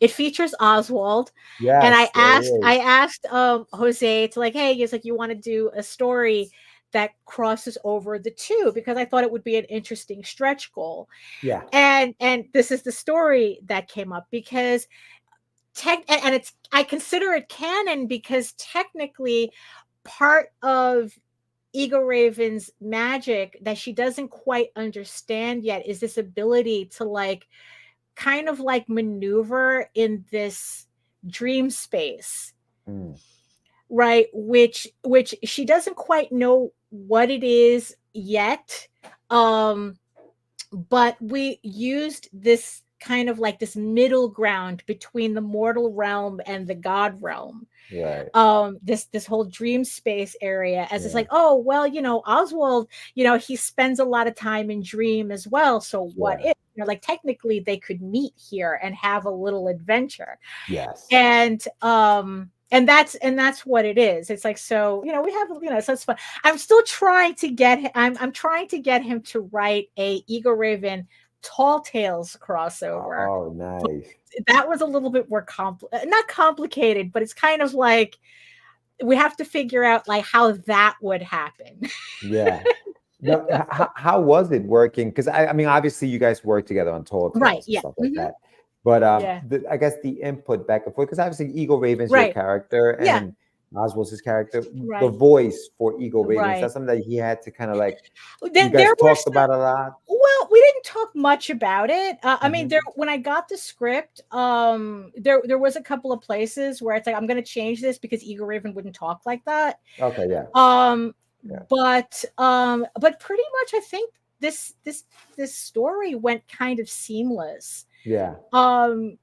it features Oswald. And Yes, there I is. asked Jose to like, hey, he's like, you want to do a story that crosses over the two, because I thought it would be an interesting stretch goal. Yeah. And this is the story that came up because and it's, I consider it canon because technically part of Egoraven's magic that she doesn't quite understand yet is this ability to like kind of like maneuver in this dream space, Mm. right? Which she doesn't quite know what it is yet. But we used this kind of like this middle ground between the mortal realm and the god realm, Right. this whole dream space area, as it's Yeah. like, oh well, Oswald, he spends a lot of time in dream as well, so what Yeah. if, like technically they could meet here and have a little adventure. Yes. And that's what it is. It's like, so we have, so it's fun. I'm still trying to get I'm trying to get him to write a Egoraven Tall Tales crossover. Oh, nice. That was a little bit more not complicated, but it's kind of like we have to figure out like how that would happen. Yeah. No, how was it working? Because I mean, obviously, you guys work together on Tall Right. Tales and Yeah. stuff like that. But Yeah. I guess the input back and forth, because obviously, Eagle Raven's your Right. character Yeah. and Oswald's his character. Right. The voice for Eagle Raven, is Right. that something that he had to kind of like? You There guys were talked about a lot. Well, we didn't talk much about it. I mean, Mhm. when I got the script, there was a couple of places where it's like, I'm going to change this because Egoraven wouldn't talk like that. Okay, yeah. Yeah. But pretty much, I think this story went kind of seamless. Yeah. The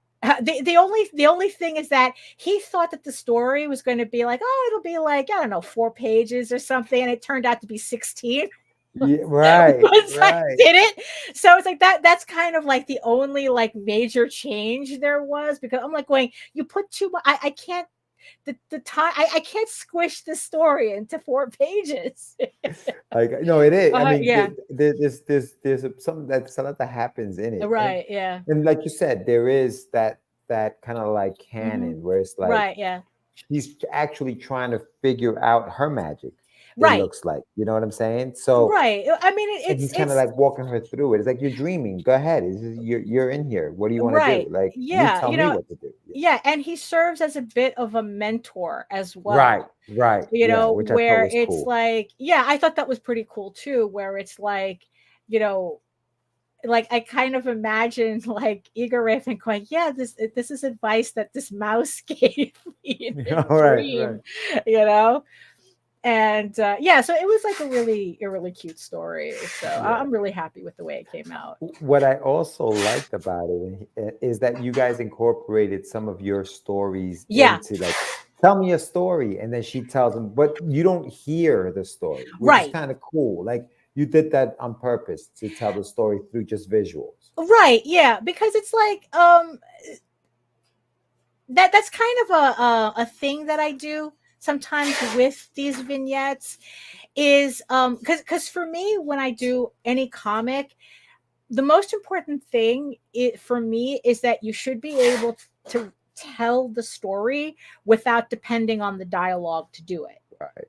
only thing is that he thought that the story was going to be like, oh, it'll be like, I don't know, 4 pages or something, and it turned out to be 16. Yeah, right. Once I Right. did it. So it's like that's kind of like the only like major change there was, because I'm like going, you put too much, I can't, the time, I can't squish the story into 4 pages. Like, no, it is. I mean, Yeah. there's something that happens in it. Right. Yeah. And like you said, there is that kind of like canon where it's like Right. Yeah. she's actually trying to figure out her magic. It Right. looks like, you know what I'm saying? So Right. I mean, and he's kind of like walking her through it. It's like, you're dreaming. Go ahead. You're in here. What do you want to right. do? Like, Yeah. you tell me what to do. Yeah. And he serves as a bit of a mentor as well. Right. Right. Yeah. Which I thought Where was it's cool. like, yeah, I thought that was pretty cool too, where it's like, like I kind of imagined like Egoraven going, yeah, this is advice that this mouse gave me in a dream, and yeah, so it was like a really cute story. So I'm really happy with the way it came out. What I also liked about it is that you guys incorporated some of your stories into like, tell me a story, and then she tells them, but you don't hear the story, which is kind of cool. Like, you did that on purpose to tell the story through just visuals. Right. Yeah. Because it's like, that's kind of a thing that I do sometimes with these vignettes is, because for me, when I do any comic, the most important thing for me is that you should be able to tell the story without depending on the dialogue to do it. Right.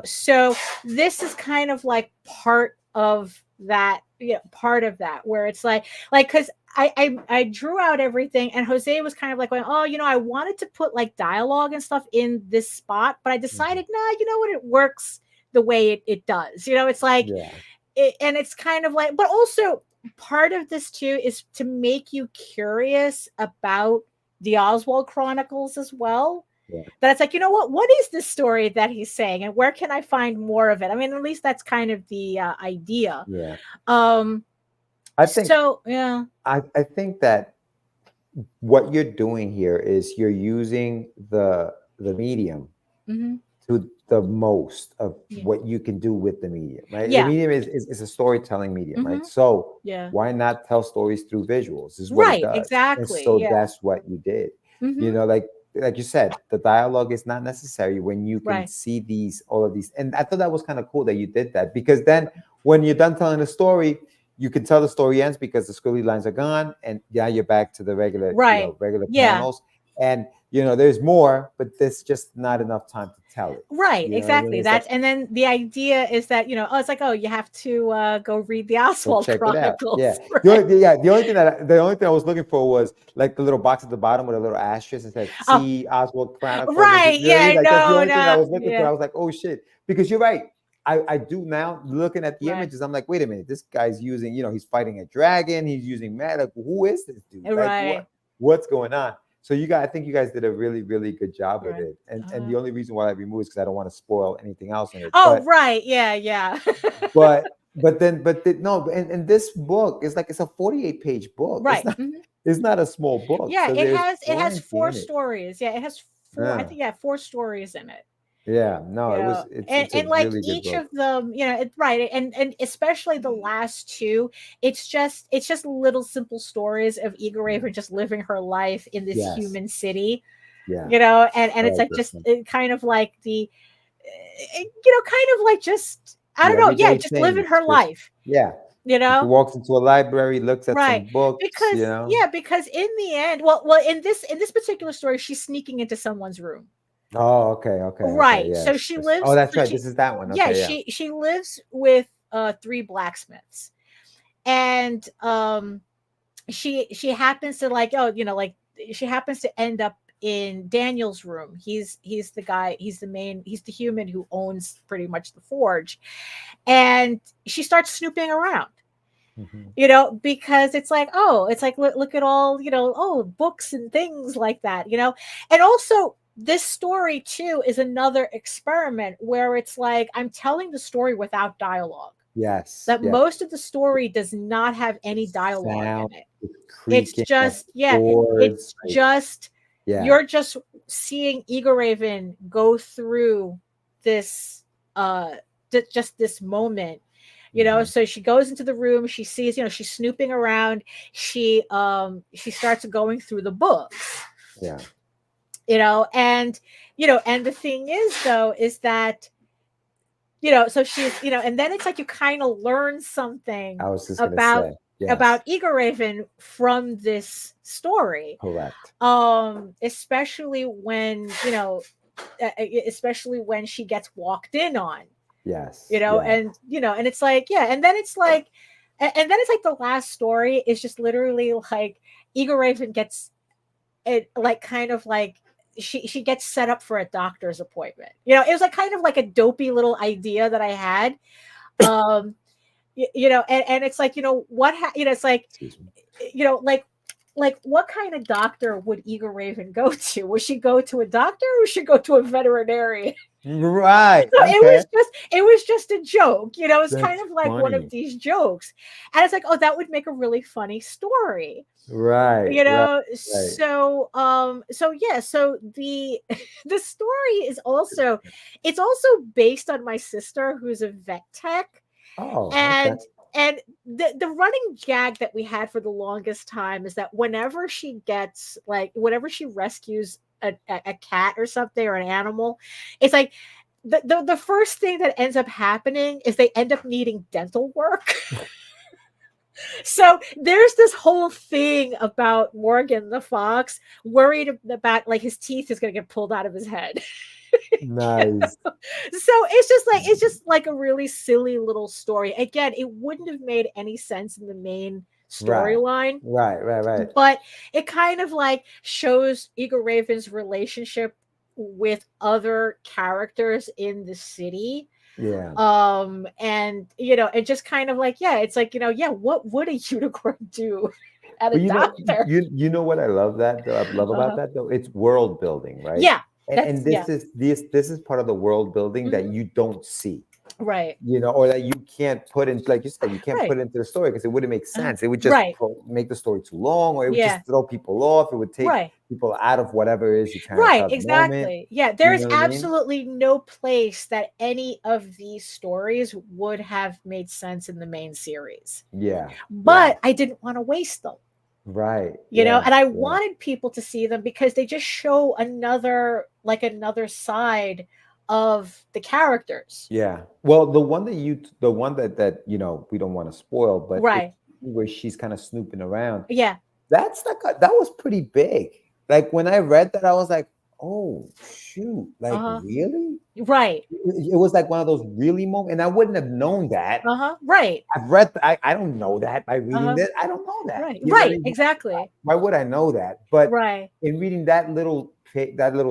So this is kind of like part of that, where it's like, because I drew out everything, and Jose was kind of like going, oh, I wanted to put like dialogue and stuff in this spot, but I decided, nah, you know what, it works the way it does. It's like, Yeah. and it's kind of like, but also part of this too is to make you curious about the Oswald Chronicles as well. Yeah. That it's like, what is this story that he's saying, and where can I find more of it? I mean, at least that's kind of the idea. Yeah. I think so. Yeah. I think that what you're doing here is you're using the medium to the most of what you can do with the medium, right? Yeah. The medium is a storytelling medium, right? So why not tell stories through visuals? This is what it does. Exactly. And so that's what you did. Like you said, the dialogue is not necessary when you can see all of these. And I thought that was kind of cool that you did that, because then when you're done telling the story, you can tell the story ends because the squiggly lines are gone, and now you're back to the regular, regular panels. And there's more, but there's just not enough time to tell it. Right, exactly. That's and then the idea is that it's like, you have to go read the Oswald Chronicles. Yeah, right? The only thing I was looking for was like the little box at the bottom with a little asterisk that said "See Oswald Chronicles." Right, That's the only thing I was looking for. I was like, oh shit, because you're right. I do now, looking at the images, I'm like, wait a minute, this guy's using, he's fighting a dragon, he's using magic. Who is this dude? Right. Like, what's going on? So I think you guys did a really, really good job with it. And the only reason why I removed is because I don't want to spoil anything else in it. Right. Yeah. but this book is like, it's a 48-page book. Right. It's not a small book. Yeah, so it has 4 stories. Yeah, it has 4. I think 4 stories in it. Yeah, no, it's like really each of them, right, and especially the last 2, it's just little simple stories of Egoraven just living her life in this human city. Yeah, and it's like just kind of like the, kind of like just, I don't know, just living her life. Yeah. She walks into a library, looks at some books. Because in the end, well, in this particular story, she's sneaking into someone's room. Oh, okay. Right. So she lives. Oh, that's right. This is that one. Okay, she lives with 3 blacksmiths, and she happens to she happens to end up in Daniel's room. He's the guy. He's the human who owns pretty much the forge, and she starts snooping around. Because it's like, look at all books and things like that. And also, this story too is another experiment where it's like, I'm telling the story without dialogue. Yes. Most of the story does not have any dialogue in it. It's just, you're just seeing Egoraven go through this, just this moment. So she goes into the room, she sees, she's snooping around, she starts going through the books. Yeah. And the thing is, though, is that, so she's, and then it's like you kind of learn something about Egoraven from this story. Correct. Especially when, especially when she gets walked in on. Yes. And, and it's like, and then it's like, the last story is just literally like Egoraven gets it, like, kind of like, she gets set up for a doctor's appointment. It was like kind of like a dopey little idea that I had. And it's like, it's like, like what kind of doctor would Egoraven go to? Would she go to a doctor, or would she go to a veterinarian? Right. So it was just a joke. It's kind of like one of these jokes. And it's like, oh, that would make a really funny story. Right. So the the story is also, it's also based on my sister, who's a vet tech. Oh, and the running gag that we had for the longest time is that whenever she rescues a cat or something, or an animal, it's like the first thing that ends up happening is they end up needing dental work. So there's this whole thing about Morgan the fox worried about, like, his teeth is going to get pulled out of his head. Nice. So it's just like a really silly little story. Again, it wouldn't have made any sense in the main storyline. Right. But it kind of like shows Egoraven's relationship with other characters in the city. Yeah. And it just kind of like, yeah, it's like, yeah, what would a unicorn do at a But doctor? you know what I love I love about Uh-huh. that though? It's world building, right? Yeah, And that's yeah. this is part of the world building that Mhm. you don't see, Right. or that you can't put in, like you said, you can't put Right. into the story because it wouldn't make sense. It would just Right. make the story too long, or it would Yeah. just throw people off. It would take Right. people out of whatever it is you're trying to Right, tell at the moment. exactly. Yeah, You there is know what I mean? absolutely no place that any of these stories would have made sense in the main series. Yeah. But I didn't want to waste them. Right. And I Yeah. wanted people to see them because they just show another side of the characters. Yeah. Well, the one that we don't want to spoil, but Right. where she's kind of snooping around. Yeah. That's that was pretty big. Like when I read that, I was like, oh shoot, like really? Right. It was like one of those really moments, and I wouldn't have known that. Right. I've read, I don't know that by reading this. I don't know that. Right. You know what I Right. mean? Exactly. Why would I know that? But Right. in reading that little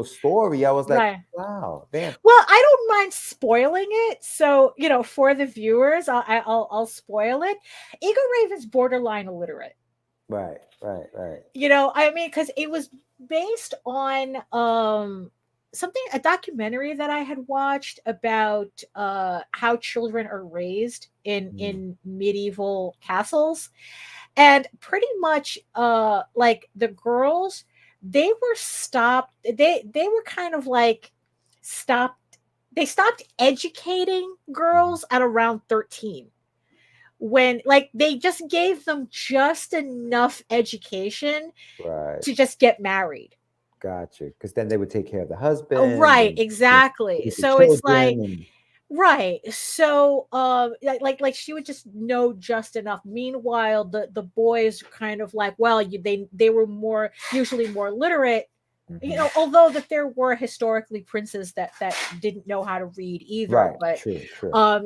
story, I was like, Right. wow, damn. Well, I don't mind spoiling it. So, for the viewers, I'll spoil it. Egoraven's borderline illiterate. Right. I mean, because it was based on a documentary that I had watched about how children are raised in medieval castles, and pretty much like the girls, they were stopped. They were kind of like stopped. They stopped educating girls at around 13, when like they just gave them just enough education to just get married. Gotcha. Because then they would take care of the husband. Right, exactly. So it's like, right. So like she would just know just enough. Meanwhile, the boys kind of like, well, they were usually more literate. Although that there were historically princes that didn't know how to read either. Right. But true.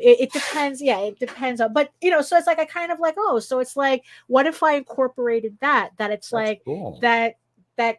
it depends. Yeah, it depends on. But so it's like I kind of like, oh, so it's like, what if I incorporated that it's That's like cool. that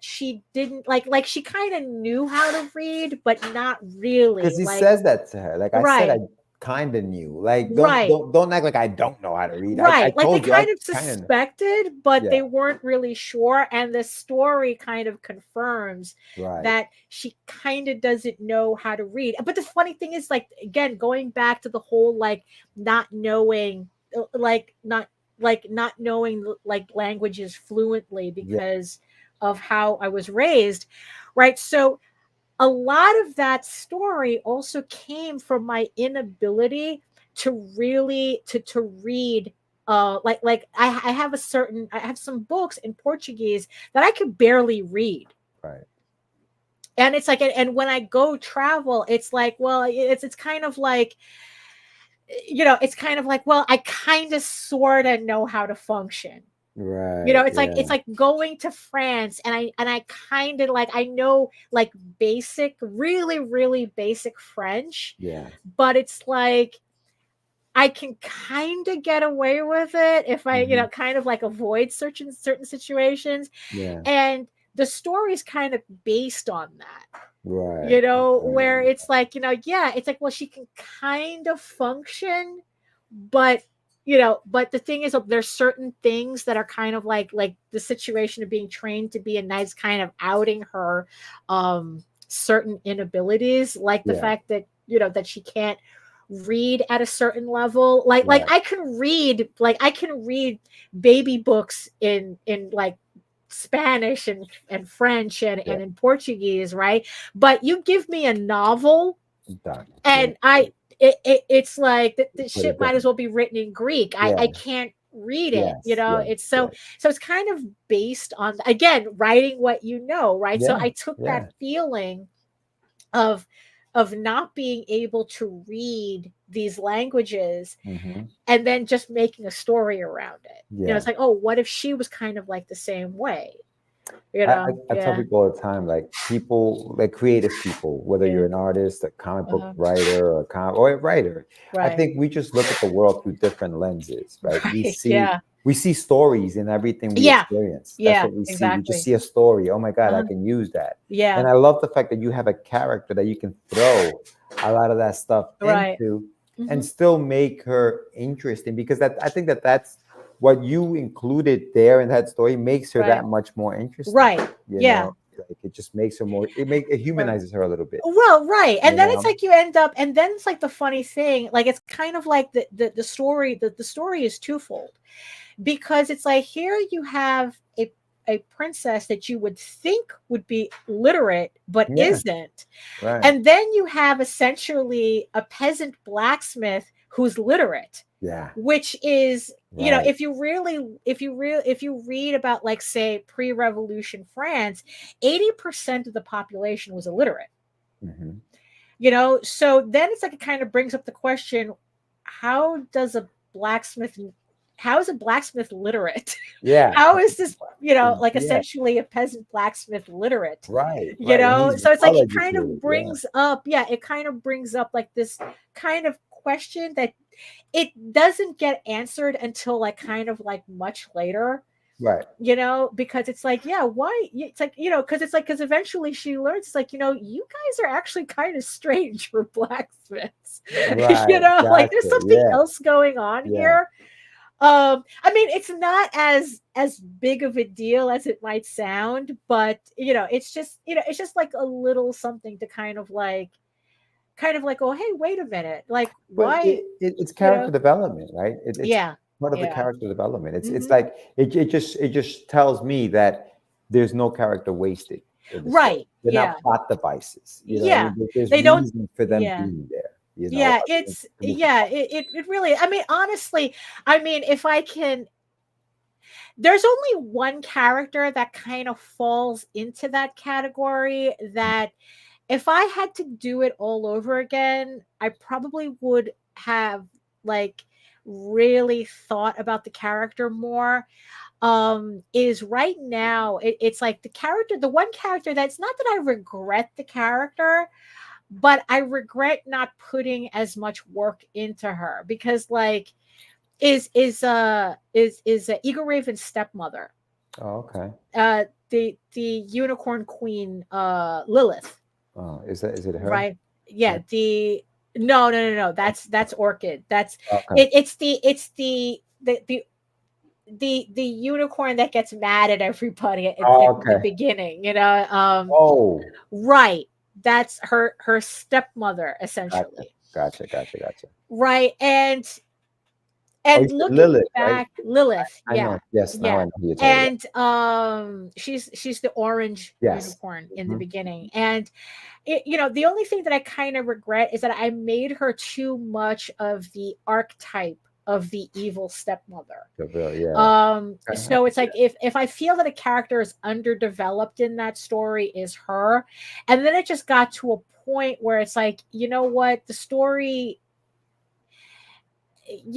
she didn't like she kind of knew how to read, but not really. Because he says that to her. Like I said, I kind of knew. Like don't act like I don't know how to read. Right. I like they kind of suspected, but they weren't really sure. And the story kind of confirms that she kind of doesn't know how to read. But the funny thing is, like, again, going back to the whole like not knowing languages fluently because of how I was raised, right? So a lot of that story also came from my inability to really to read. Like I have some books in Portuguese that I could barely read. Right. And it's like, and when I go travel, it's like, well, it's kind of like, it's kind of like, well, I kind of sort of know how to function. Right. It's like going to France, and I kind of like, I know like basic, really, really basic French. Yeah. But it's like I can kind of get away with it if I, kind of like avoid certain situations. Yeah. And the story's kind of based on that. Right. Where it's like, it's like, well, she can kind of function, but but the thing is, there's certain things that are kind of like the situation of being trained to be a nice kind of outing her certain inabilities, like the fact that that she can't read at a certain level. Like I can read baby books in like Spanish and French and in Portuguese, right? But you give me a novel and it's like the shit might as well be written in Greek. I can't read it. It's so it's kind of based on, again, writing what you know, right? So I took that feeling of not being able to read these languages and then just making a story around it. It's like, oh, what if she was kind of like the same way? I tell people all the time, like people, like creative people, whether you're an artist, a comic book writer, or a writer, I think we just look at the world through different lenses, right? We see we see stories in everything we experience. That's what we see. We just see a story. Oh my God, I can use that. Yeah. And I love the fact that you have a character that you can throw a lot of that stuff into and still make her interesting, because I think that's what you included there in that story makes her that much more interesting. Right. You know? Like it just makes her more, it humanizes her a little bit. Well, right. And then it's like you end up, and then it's like the funny thing, like it's kind of like the story, the story is twofold, because it's like here you have a princess that you would think would be literate but isn't. Right. And then you have essentially a peasant blacksmith who's literate. Yeah. Which is, you know, if you read about, like, say, pre-revolution France, 80% of the population was illiterate. You know, so then it's like it kind of brings up the question, how is a blacksmith literate? Yeah. How is this, you know, like essentially a peasant blacksmith literate? Right. You know, so it's like it kind of brings up, it kind of brings up like this kind of question that it doesn't get answered until like kind of like much later. Right. You know, because it's like, why? It's like, you know, because eventually she learns, it's like, you know, you guys are actually kind of strange for blacksmiths. Right. You know, like there's something else going on here. I mean, it's not as big of a deal as it might sound, but you know, it's just like a little something to kind of like, oh, hey, wait a minute, like, why? It's character development, right? It's part of the character development. It's like it just tells me that there's no character wasted. Right. They're not plot devices. You know? Yeah. I mean, there's they don't reason for them being there. You know? Yeah, it really, I mean, honestly, I mean, if I can, there's only one character that kind of falls into that category that if I had to do it all over again, I probably would have like really thought about the character more. Is right now it's like the one character that's not that I regret the character, but I regret not putting as much work into her, because like is Egoraven's stepmother. Oh, okay. The unicorn queen, Lilith. Oh, is it her? Right. Yeah. No. That's Orchid. That's okay. It's the unicorn that gets mad at everybody at the beginning, you know. Right. That's her stepmother, essentially. Gotcha. Right. And looking Lilith, back, right? Lilith, I know. Yes, now I know who you're talking and she's the orange unicorn in the beginning. And you know, the only thing that I kind of regret is that I made her too much of the archetype of the evil stepmother. So it's like if I feel that a character is underdeveloped in that story, is her. And then it just got to a point where it's like, you know what, the story, so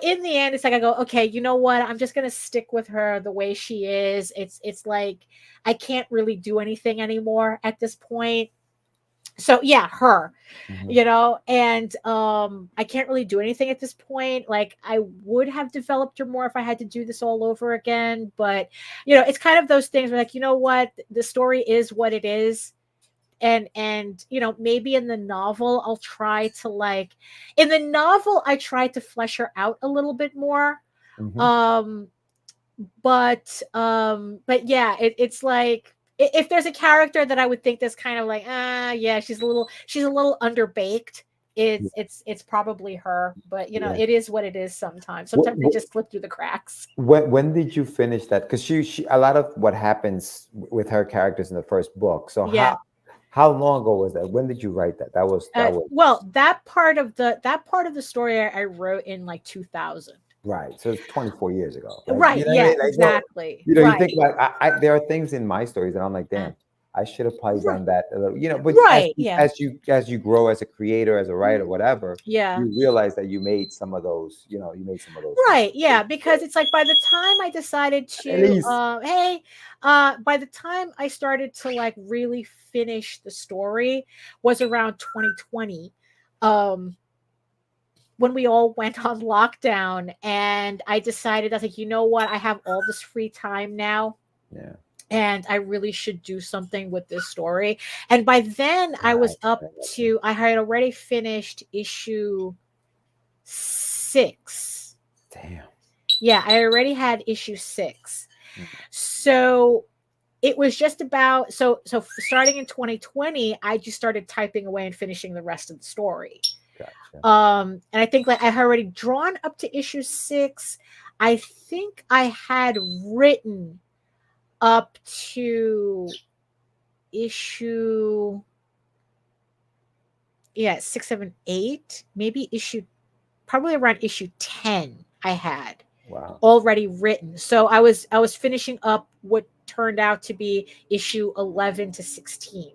in the end, it's like I go, okay, you know what, I'm just gonna stick with her the way she is. It's like I can't really do anything anymore at this point. So her, you know, and I can't really do anything at this point. Like I would have developed her more if I had to do this all over again. But you know, it's kind of those things where like, you know what, the story is what it is. And you know, maybe in the novel I'll try to like, in the novel I tried to flesh her out a little bit more. But yeah, it's like if there's a character that I would think that's kind of like, she's a little underbaked, it's probably her. But you know, it is what it is. Sometimes they just slip through the cracks. When did you finish that? Because she a lot of what happens with her characters in the first book. So how long ago was that? When did you write that? That was well, that part of the story I wrote in like 2000. Right. So it's 24 years ago. Right. You know yeah, I mean? Like, exactly. You know, you think like there are things in my stories that I'm like, damn, I should have probably done that a little, you know, but as you grow as a creator, as a writer, whatever, you realize that you made some of those, Right. Yeah. Because it's like by the time I decided to by the time I started to like really finish the story was around 2020. when we all went on lockdown, and I decided, I was like, you know what? I have all this free time now. Yeah. And I really should do something with this story. And by then I was up to, I had already finished issue 6. Damn. Yeah, I already had issue 6. So it was just about, so starting in 2020, I just started typing away and finishing the rest of the story. Gotcha. And I think like I had already drawn up to issue 6. I think I had written up to issue 6, 7, 8, maybe probably around issue 10 I had already written. So I was finishing up what turned out to be issue 11 to 16.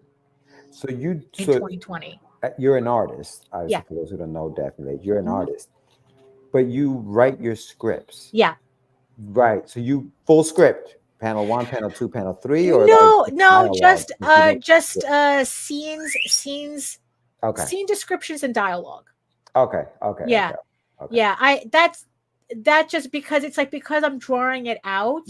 So you in 2020. You're an artist. Obviously, for those who don't know Daphne Lage, you're an artist, but you write your scripts. Yeah. Right. So you full script, panel 1, panel 2, panel 3, or no, just scenes, scene descriptions and dialogue. Okay. Yeah. That just because it's like, because I'm drawing it out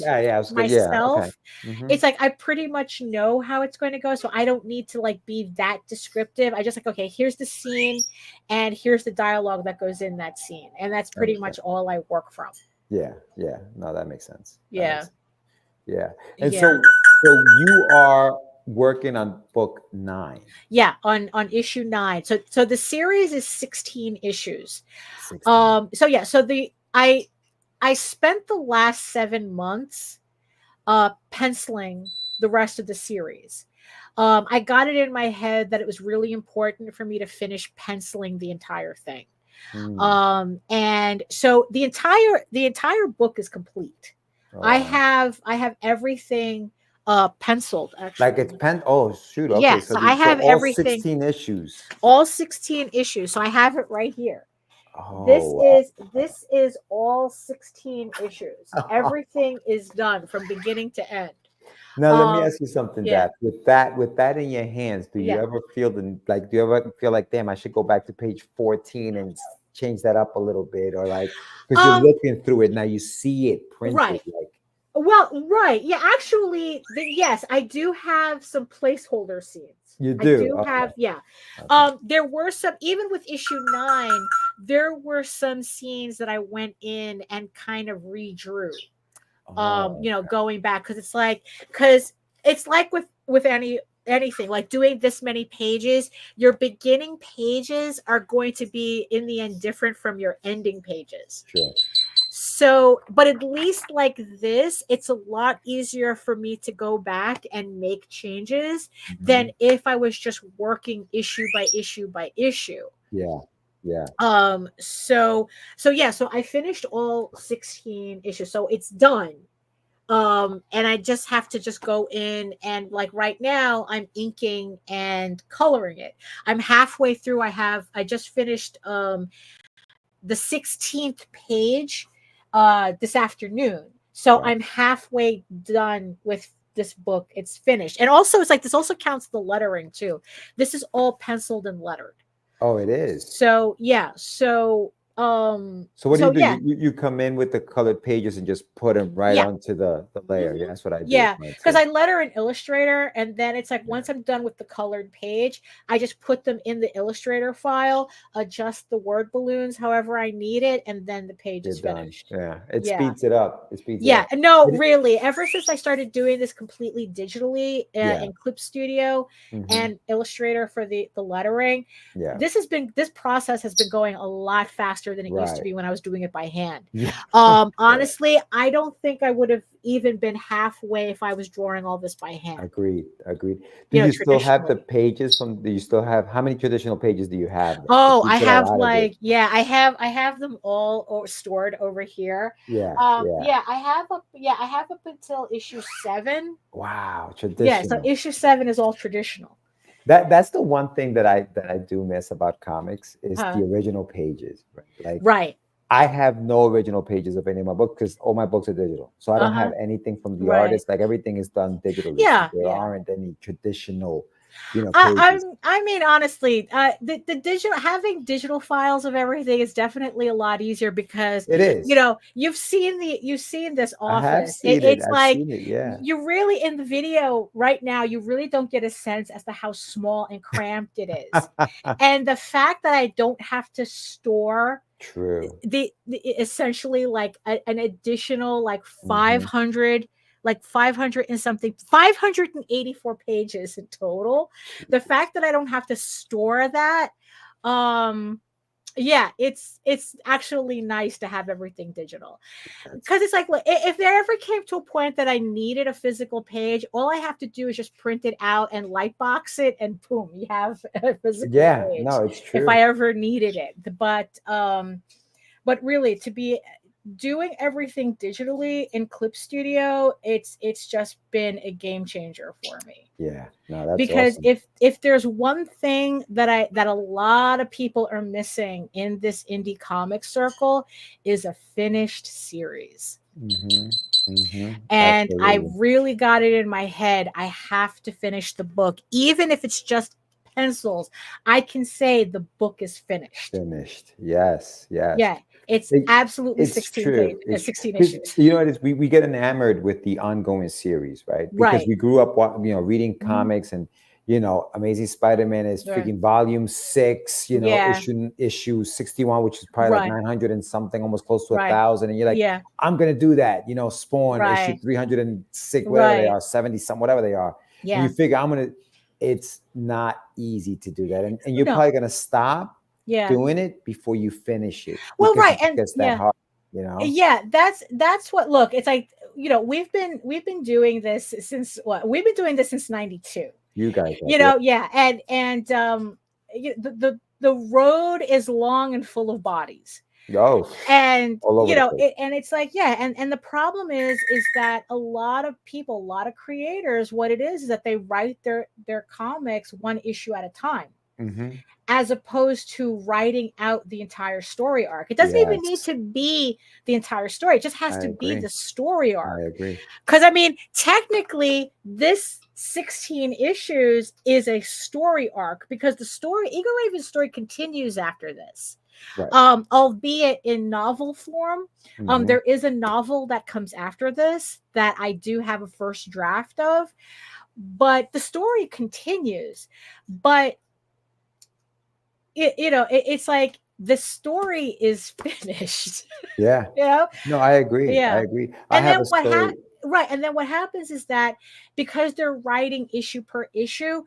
myself, it's like I pretty much know how it's going to go, so I don't need to like be that descriptive. I just like, okay, here's the scene and here's the dialogue that goes in that scene, and that's pretty much all I work from. No, that makes sense. And so you are working on book 9. On issue 9. So the series is 16 issues. 16. I spent the last 7 months penciling the rest of the series. I got it in my head that it was really important for me to finish penciling the entire thing. And so the entire book is complete. I have everything penciled, actually. Like it's oh shoot, okay. Yeah, so I have all everything, 16 issues. All 16 issues. So I have it right here. This is all 16 issues. Everything is done from beginning to end. Now let me ask you something, Daph. With that in your hands, do you ever feel like, damn, I should go back to page 14 and change that up a little bit, or like, because you're looking through it now, you see it printed, right? Yeah, actually, yes, I do have some placeholder scenes. You do? I do have, there were some, even with issue 9, there were some scenes that I went in and kind of redrew. Going back, because it's like with anything, like doing this many pages, your beginning pages are going to be in the end different from your ending pages. Sure. So, but at least like this, it's a lot easier for me to go back and make changes than if I was just working issue by issue by issue. So I finished all 16 issues, so it's done. And I just have to just go in and, like, right now I'm inking and coloring it. I'm halfway through. I just finished the 16th page this afternoon. So I'm halfway done with this book. It's finished. And also it's like, this also counts the lettering too. This is all penciled and lettered. Oh, it is. So so what do you do? You come in with the colored pages and just put them right onto the layer. Yeah, that's what I do. Yeah, because I letter in Illustrator, and then it's like once I'm done with the colored page, I just put them in the Illustrator file, adjust the word balloons however I need it, and then the page is finished. Yeah, it speeds it up. No, really. Ever since I started doing this completely digitally in Clip Studio and Illustrator for the lettering, this process has been going a lot faster than it used to be when I was doing it by hand. Honestly, I don't think I would have even been halfway if I was drawing all this by hand. Agreed. Do you still have the pages how many traditional pages do you have? I have I have them all stored over here. I have up until issue 7. Wow, traditional. Yeah, so issue 7 is all traditional. That's the one thing that I do miss about comics is the original pages. Like, I have no original pages of any of my books because all my books are digital. So I don't have anything from the artist. Like, everything is done digitally. There aren't any traditional pages. I mean, honestly, the digital, having digital files of everything is definitely a lot easier because It is. you've seen this I have office. seen it. It's I've like seen it. Yeah. you really, in the video right now, you really don't get a sense as to how small and cramped it is, and the fact that I don't have to store True. the essentially like an additional like Mhm. 500 and something, 584 pages in total. The fact that I don't have to store that, yeah, it's actually nice to have everything digital, because it's like, look, if there ever came to a point that I needed a physical page, all I have to do is just print it out and lightbox it, and boom, you have a physical Yeah. page No, it's if true. I ever needed it. But really, to be doing everything digitally in Clip Studio, it's just been a game changer for me. Yeah. No, that's Because awesome. if there's one thing that a lot of people are missing in this indie comic circle, is a finished series. And I Absolutely. really got it in my head, I have to finish the book, even if it's just pencils. I can say the book is finished. Finished. Yes. Yes. Yeah, it's It, absolutely it's 16 true. page, It's 16 'cause, issues. you know what it is, we get enamored with the ongoing series, right? Because Right. we grew up reading Mhm. comics, and Amazing Spider-Man is Right. freaking volume 6, Yeah. issue 61, which is probably like Right. 900 and something, almost close to Right. 1,000. And you're like, Yeah. I'm gonna do that. Spawn issue Right. 306, whatever they Right. are, 70 some, whatever they are. And Yeah. you figure it's not easy to do that. And you're No. probably gonna stop Yeah. doing it before you finish it, Well, because right. it And gets that yeah. hard. Yeah, that's what, look, it's like, we've been doing this since what? We've been doing this since 92. You guys have, yeah. Yeah, and the road is long and full of bodies. Oh, And all over the place. and it's like, yeah, and the problem is that a lot of people, a lot of creators, what it is that they write their comics one issue at a time, as opposed to writing out the entire story arc. It doesn't even need Yes, to be the entire story. It just has I to be agree. the story I arc. agree. Because I mean, technically, this 16 issues is a story arc, because the story, Egoraven's story, continues after this. Right. Albeit in novel form. There is a novel that comes after this that I do have a first draft of, but the story continues. But it's like the story is finished. Yeah. No, I agree. I Yeah. agree. I And have then a story. right, and then what happens is that because they're writing issue per issue,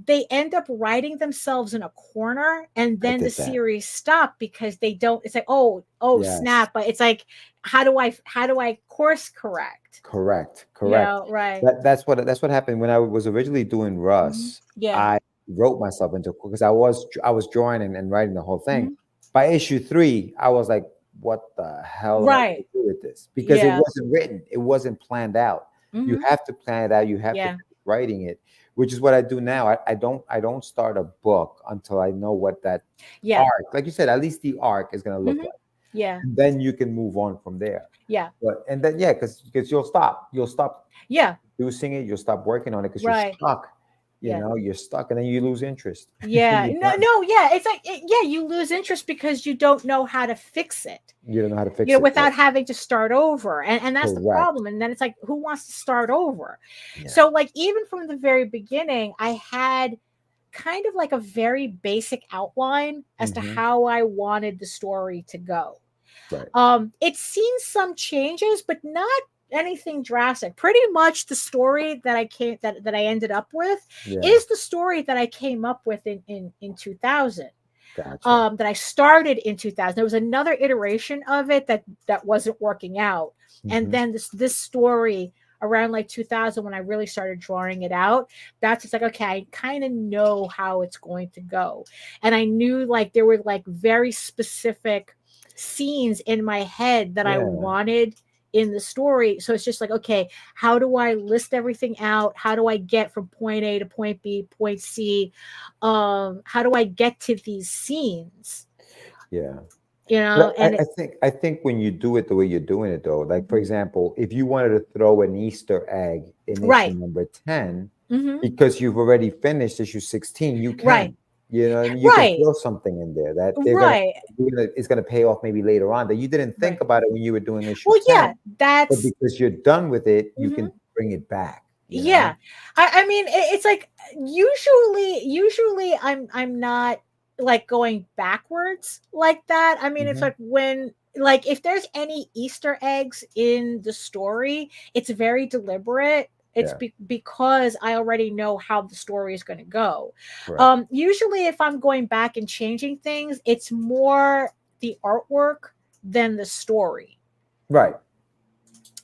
they end up writing themselves in a corner, and I then the did that. series stop because they don't. It's like, oh Yes. snap! But it's like, how do I course correct? Correct. Right. That's what happened when I was originally doing Russ. Yeah. I wrote myself into, because I was drawing and writing the whole thing. Mhm. By issue 3, I was like, what the hell am I going to do with this? Because it wasn't written, it wasn't planned out. You have to plan it out. You have to keep writing it, which is what I do now. I don't start a book until I know what that arc, like you said, at least the arc is going to look like. Yeah. And then you can move on from there. Yeah. And then because you'll stop. Yeah. Producing it. You'll stop working on it because Right. you're stuck. You're stuck, and then you lose interest. Yeah. You're No. done. No. Yeah. It's like, you lose interest because you don't know how to fix it. You don't know how to fix it without having to start over, and that's the Correct. problem. And then it's like, who wants to start over? Yeah. So like, even from the very beginning, I had kind of like a very basic outline as to how I wanted the story to go. Right. It's seen some changes, but not anything drastic. Pretty much the story that I ended up with is the story that I came up with in 2000. Gotcha. That I started in 2000. There was another iteration of it that wasn't working out, and then this story around like 2000, when I really started drawing it out, that's just like, okay, I kind of know how it's going to go, and I knew like there were like very specific scenes in my head that I wanted in the story. So it's just like, okay, how do I list everything out? How do I get from point A to point B, point C? How do I get to these scenes? Yeah. And I think when you do it the way you're doing it, though, like for example, if you wanted to throw an Easter egg in issue number 10, because you've already finished issue 16. You can, Right. you know, you Right. can feel something in there that they're Right. it's gonna pay off maybe later on that you didn't think Right. about it when you were doing issue Well, 10. yeah, But that's because you're done with it, you Mhm. can bring it back. You know? Yeah. I mean, it's like usually I'm not like going backwards like that. I mean, it's like when like if there's any Easter eggs in the story, it's very deliberate. It's Yeah. because I already know how the story is going to go. Correct. Usually if I'm going back and changing things, it's more the artwork than the story. Right.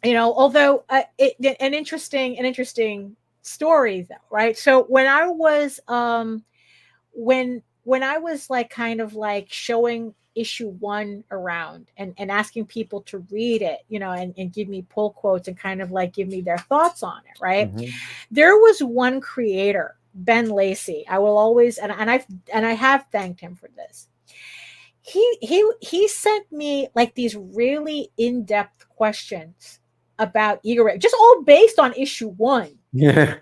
You know, although an interesting story though, right? So when I was when I was like kind of like showing issue 1 around and asking people to read it, you know, and give me pull quotes and kind of like give me their thoughts on it, right? There was one creator, Ben Lacey. I will always and I have thanked him for this. He sent me like these really in-depth questions about Egoraven, just all based on issue 1. Yeah.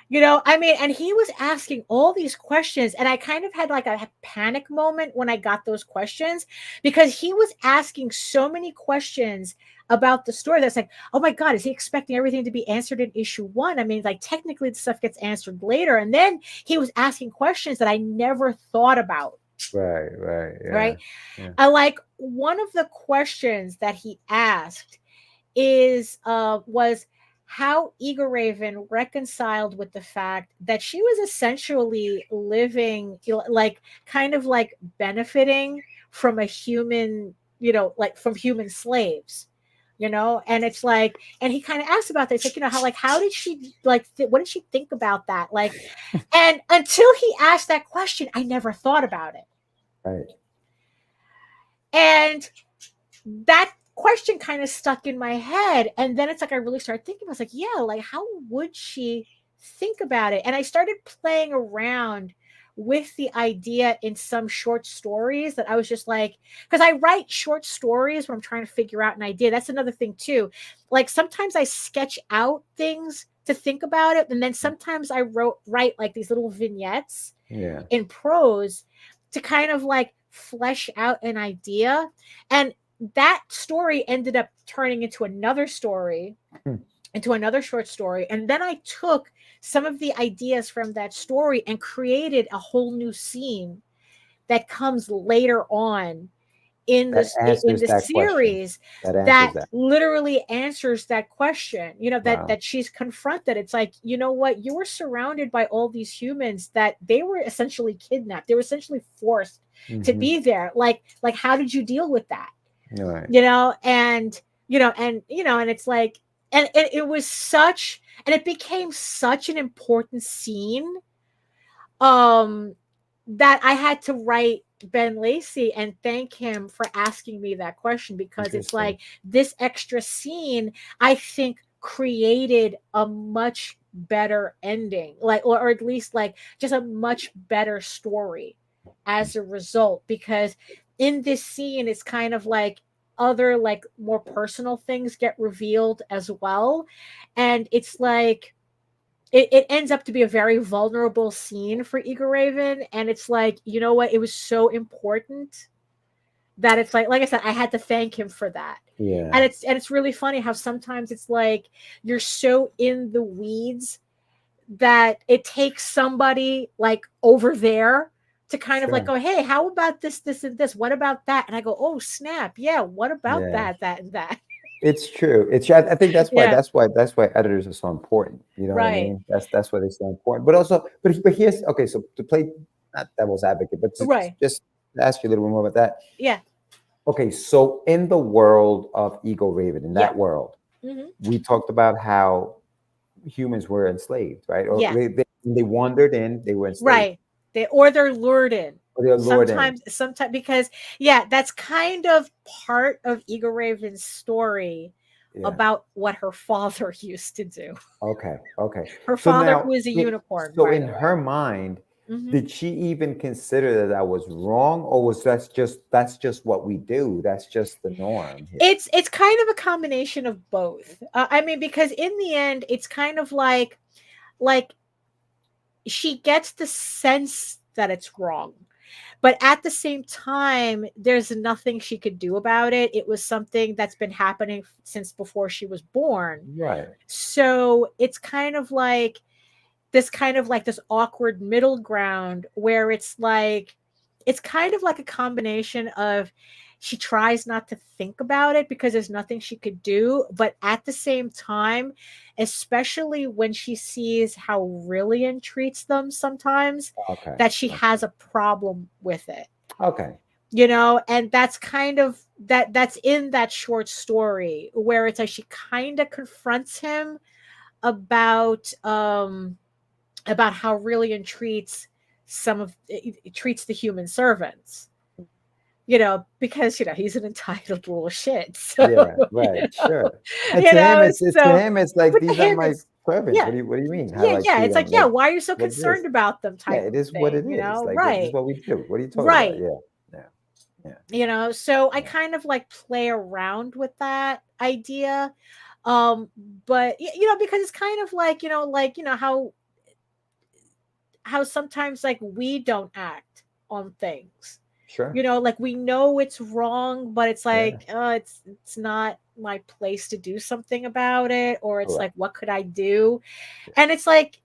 You know, I mean, and he was asking all these questions, and I kind of had like a panic moment when I got those questions because he was asking so many questions about the story that's like, oh my God, is he expecting everything to be answered in issue 1? I mean, like technically the stuff gets answered later. And then he was asking questions that I never thought about. Right. Yeah. Right. Yeah. I like one of the questions that he asked was how Egoraven reconciled with the fact that she was essentially living like kind of like benefiting from a human, you know, like from human slaves, you know. And it's like, and he kind of asked about this, like, you know, how did she like what did she think about that, like, and until he asked that question I never thought about it. Right. And that question kind of stuck in my head. And then it's like I really started thinking, I was like, yeah, like how would she think about it? And I started playing around with the idea in some short stories that I was just like, because I write short stories when I'm trying to figure out an idea. That's another thing too. Like sometimes I sketch out things to think about it. And then sometimes I write like these little vignettes in prose to kind of like flesh out an idea. And that story ended up turning into another story, into another short story. And then I took some of the ideas from that story and created a whole new scene that comes later on in the series that literally answers that question, you know, that she's confronted. It's like, you know what, you were surrounded by all these humans that they were essentially kidnapped, they were essentially forced to be there, like how did you deal with that? Right. You know, and it's like, and it was such, and it became such an important scene that I had to write Ben Lacey and thank him for asking me that question, because it's like this extra scene I think created a much better ending, like, or at least like just a much better story as a result, because in this scene it's kind of like other like more personal things get revealed as well, and it's like it ends up to be a very vulnerable scene for Egoraven, and it's like, you know what, it was so important that it's like I said, I had to thank him for that. Yeah. And it's really funny how sometimes it's like you're so in the weeds that it takes somebody like over there to kind of like go, hey, how about this, and this? What about that? And I go, oh snap, yeah, what about that, and that? It's true. It's I think that's why editors are so important. You know what I mean? That's why they're so important. But also, but here's okay. So to play not devil's advocate, but just to ask you a little bit more about that. Yeah. Okay, so in the world of Egoraven, in that world, we talked about how humans were enslaved, right? Or they wandered in, they were enslaved. Right. They're lured in. Sometimes, because that's kind of part of Egoraven's story about what her father used to do. Okay. Her father, who is a unicorn. So in her mind, did she even consider that was wrong, or was that's just what we do? That's just the norm. It's kind of a combination of both. I mean, because in the end, it's kind of like she gets the sense that it's wrong. But at the same time, there's nothing she could do about it. It was something that's been happening since before she was born. Right. So it's kind of like this awkward middle ground where it's kind of like a combination of she tries not to think about it because there's nothing she could do, but at the same time, especially when she sees how Rillian treats them sometimes, Okay. that she has a problem with it. Okay. And that's kind of that's in that short story where it's like she kind of confronts him about how Rillian treats treats the human servants. Because he's an entitled little shit. So, Yeah, right, sure. And to him, it's like these are my servants. Yeah. What do you mean? How Yeah, do I yeah. treat It's like, them? why are you so What's concerned this? about them? Yeah, Type it is of what thing, it is. Like this is right? what we do. What are you talking Right. about? Yeah. So I Yeah. kind of like play around with that idea, but because it's kind of like how sometimes like we don't act on things. Sure. Like we know it's wrong, but it's like, Yeah. it's not my place to do something about it, or it's Correct. like, what could I do? And it's like,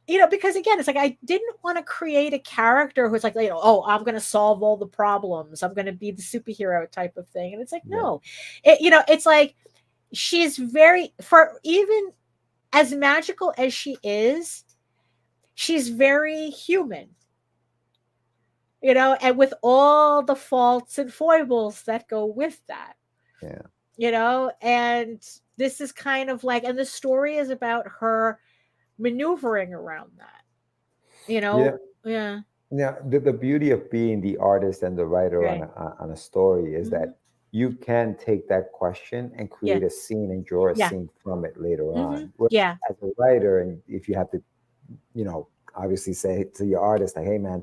because again, it's like I didn't want to create a character who's like, oh, I'm going to solve all the problems. I'm going to be the superhero type of thing. And it's like, no, it's like she's for even as magical as she is, she's very human. And with all the faults and foibles that go with that. Yeah. And this is kind of like, and the story is about her maneuvering around that. Yeah. Now, the beauty of being the artist and the writer Right. on a story is Mhm. that you can take that question and create a scene and draw a Yeah. scene from it later on. Mhm. Yeah. As a writer, and if you have to, obviously say to your artist, like, hey, man,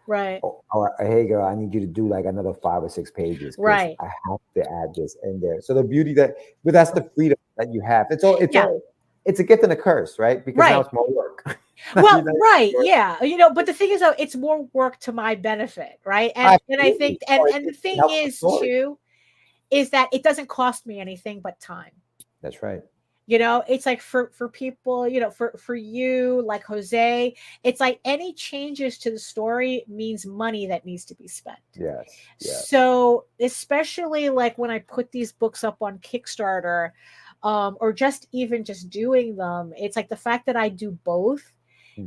Right. or hey, girl, I need you to do like another 5 or 6 pages. Right. I have to add this in there. So the beauty but that's the freedom that you have. It's a gift and a curse, right? Because now it's more work. Well, right, yeah, but the thing is, though, it's more work to my benefit, right? And I think, and the thing is too, is that it doesn't cost me anything but time. That's right. It's like for people, for you, like Jose, it's like any changes to the story means money that needs to be spent. Yes. So especially like when I put these books up on Kickstarter, or just doing them, it's like the fact that I do both.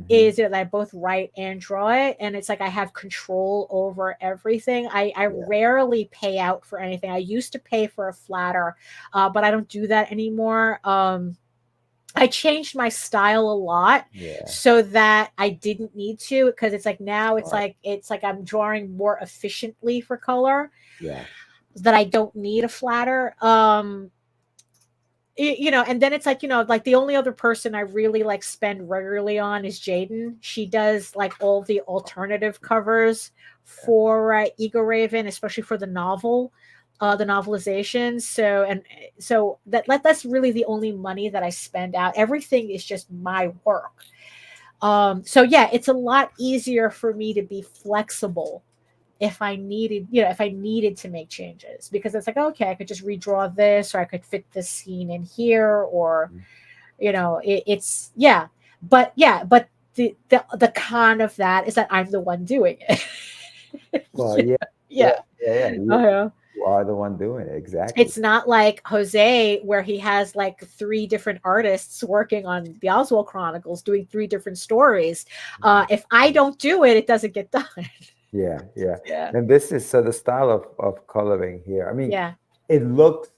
Is that I both write and draw it, and it's like I have control over everything. I rarely pay out for anything. I used to pay for a flatter, but I don't do that anymore. I changed my style a lot so that I didn't need to, because it's like now it's like I'm drawing more efficiently for color. That I don't need a flatter. And then it's like, like the only other person I really like spend regularly on is Jaden. She does like all the alternative covers for Egoraven, especially for the novel, the novelization. So that's really the only money that I spend out. Everything is just my work. So yeah, it's a lot easier for me to be flexible if I needed to make changes, because it's like, okay, I could just redraw this, or I could fit this scene in here, or but the con of that is that I'm the one doing it. Well, You you are the one doing it, exactly. It's not like Jose, where he has like 3 different artists working on the Oswald Chronicles doing 3 different stories. If I don't do it, it doesn't get done. Yeah. And this is the style of coloring here. I mean, it looks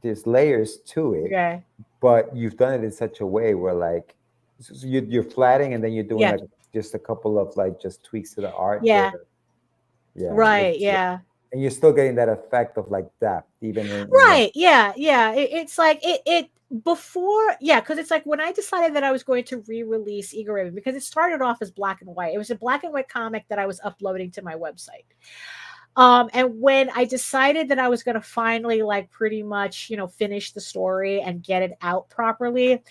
there's layers to it, but you've done it in such a way where like you're flatting and then you're doing like just a couple of like just tweaks to the art. And you're still getting that effect of like depth, even in It's like it before, because it's like when I decided that I was going to re-release Egoraven, because it started off as black and white. It was a black and white comic that I was uploading to my website. And when I decided that I was going to finally like pretty much, finish the story and get it out properly,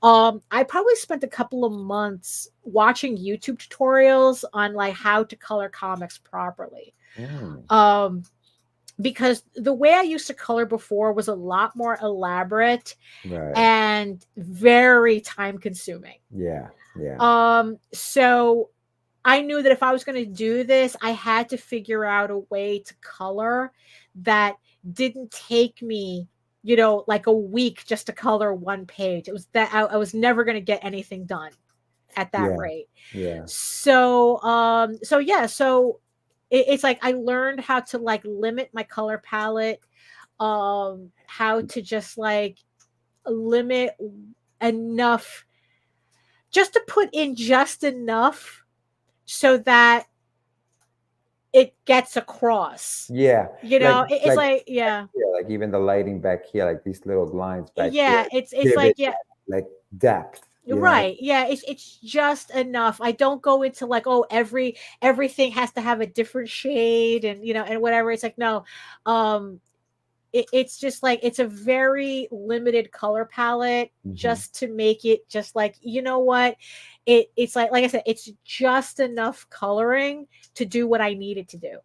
I probably spent a couple of months watching YouTube tutorials on like how to color comics properly. Because the way I used to color before was a lot more elaborate and very time consuming. So I knew that if I was going to do this, I had to figure out a way to color that didn't take me, like a week just to color one page. It was that I was never going to get anything done at that rate. So it's like I learned how to like limit my color palette, how to just like limit enough, just to put in just enough so that it gets across. It's like like even the lighting back here, like these little lines back here. It's like like depth. Right. Yeah, it's just enough. I don't go into like, oh, everything has to have a different shade and and whatever. It's like, no. It's just like it's a very limited color palette just to make it just like, what? It's like I said, it's just enough coloring to do what I needed to do.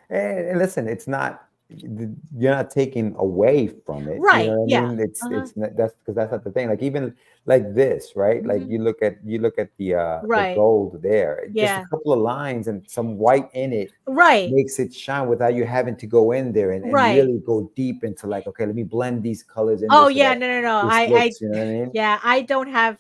And listen, it's not, you're not taking away from it, right? I mean, it's not, that's because that's not the thing. Like even like this, right? Like you look at the gold there, just a couple of lines and some white in it, makes it shine without you having to go in there and really go deep into like, okay, let me blend these colors in. No. You know what I mean? I don't have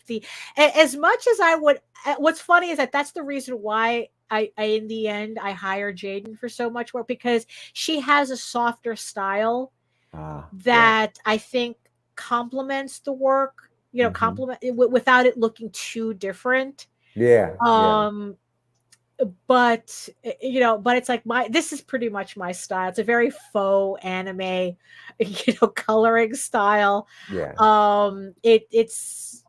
as much as I would. What's funny is that's the reason why I in the end I hired Jaden for so much work, because she has a softer style that I think complements the work, complement without it looking too different. But it's like this is pretty much my style. It's a very faux anime, coloring style. It's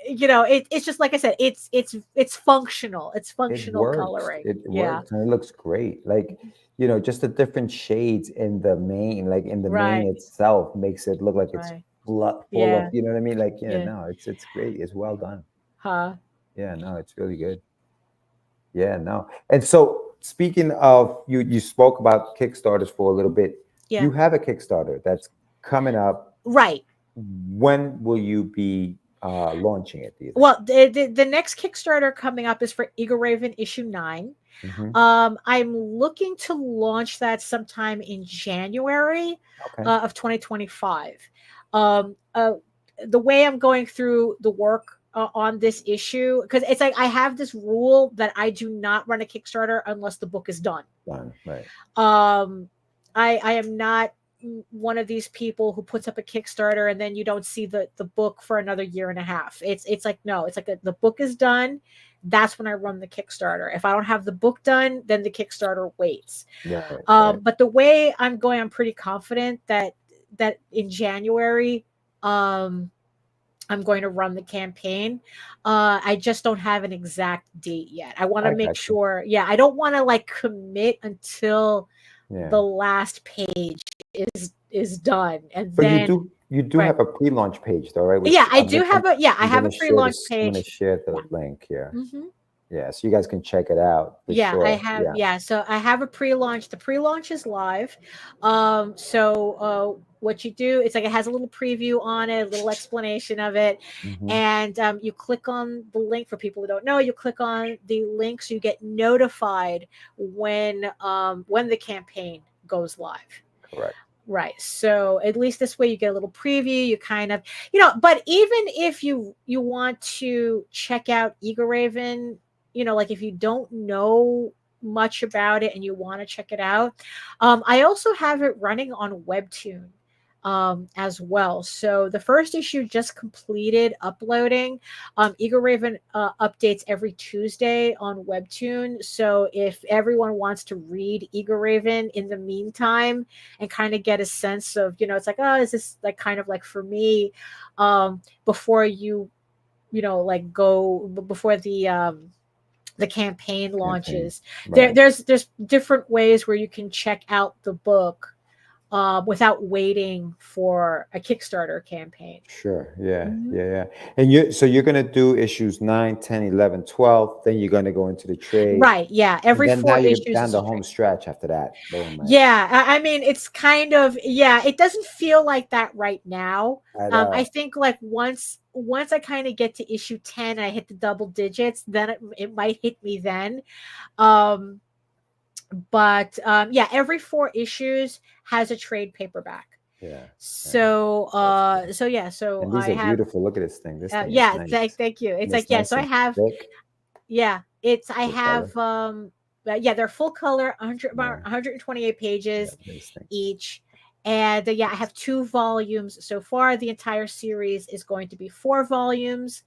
it's just like I said, it's functional. It's functional coloring. It works and it looks great. Like, just the different shades in the main, like in the main itself makes it look like it's full of, you know what I mean? Like, no, it's great. It's well done. Yeah, no, it's really good. Yeah, no. And so speaking of, you spoke about Kickstarters for a little bit. You have a Kickstarter that's coming up. When will you be launching it? Well, the next Kickstarter coming up is for Egoraven issue 9. I'm looking to launch that sometime in January of 2025. The way I'm going through the work on this issue, because it's like I have this rule that I do not run a Kickstarter unless the book is done. I am not one of these people who puts up a Kickstarter and then you don't see the book for another year and a half. It's like, no, it's like the book is done. That's when I run the Kickstarter. If I don't have the book done, then the Kickstarter waits. But the way I'm going, I'm pretty confident that in January, I'm going to run the campaign. I just don't have an exact date yet. I want to make sure. I don't want to like commit until the last page is done, and then you do have a pre-launch page though, right? I do have a I have a pre-launch page. I'm going to share the link here. So you guys can check it out. I have. So I have a pre-launch. The pre-launch is live. So what you do, it's like it has a little preview on it, a little explanation of it, and you click on the link. For people who don't know, you click on the link so you get notified when the campaign goes live. Correct. Right. So at least this way you get a little preview. You kind of, but even if you want to check out Egoraven, like if you don't know much about it and you want to check it out, I also have it running on Webtoon as well. So the first issue just completed uploading. Egoraven updates every Tuesday on Webtoon. So if everyone wants to read Egoraven in the meantime and kind of get a sense of, it's like, oh, is this like kind of like for me, before you like go before the the campaign launches. Right. There's different ways where you can check out the book without waiting for a Kickstarter campaign. Sure. Yeah. And you're going to do issues 9, 10, 11, 12. Then you're going to go into the trade. Right. Yeah. Every And then now 4 you're issues down is the a home trade. stretch after that. Very much. Yeah. I mean, it's kind of, it doesn't feel like that right now. I think like once I kind of get to issue 10, I hit the double digits, then it might hit me then. But every 4 issues has a trade paperback. Yeah. So so and these I are have beautiful. Look at this thing. This thing is yeah, nice. thank you. It's And like nice so I and have thick. it's I Full have color. they're full color, about 128 pages This thing. each. And I have 2 volumes so far. The entire series is going to be 4 volumes.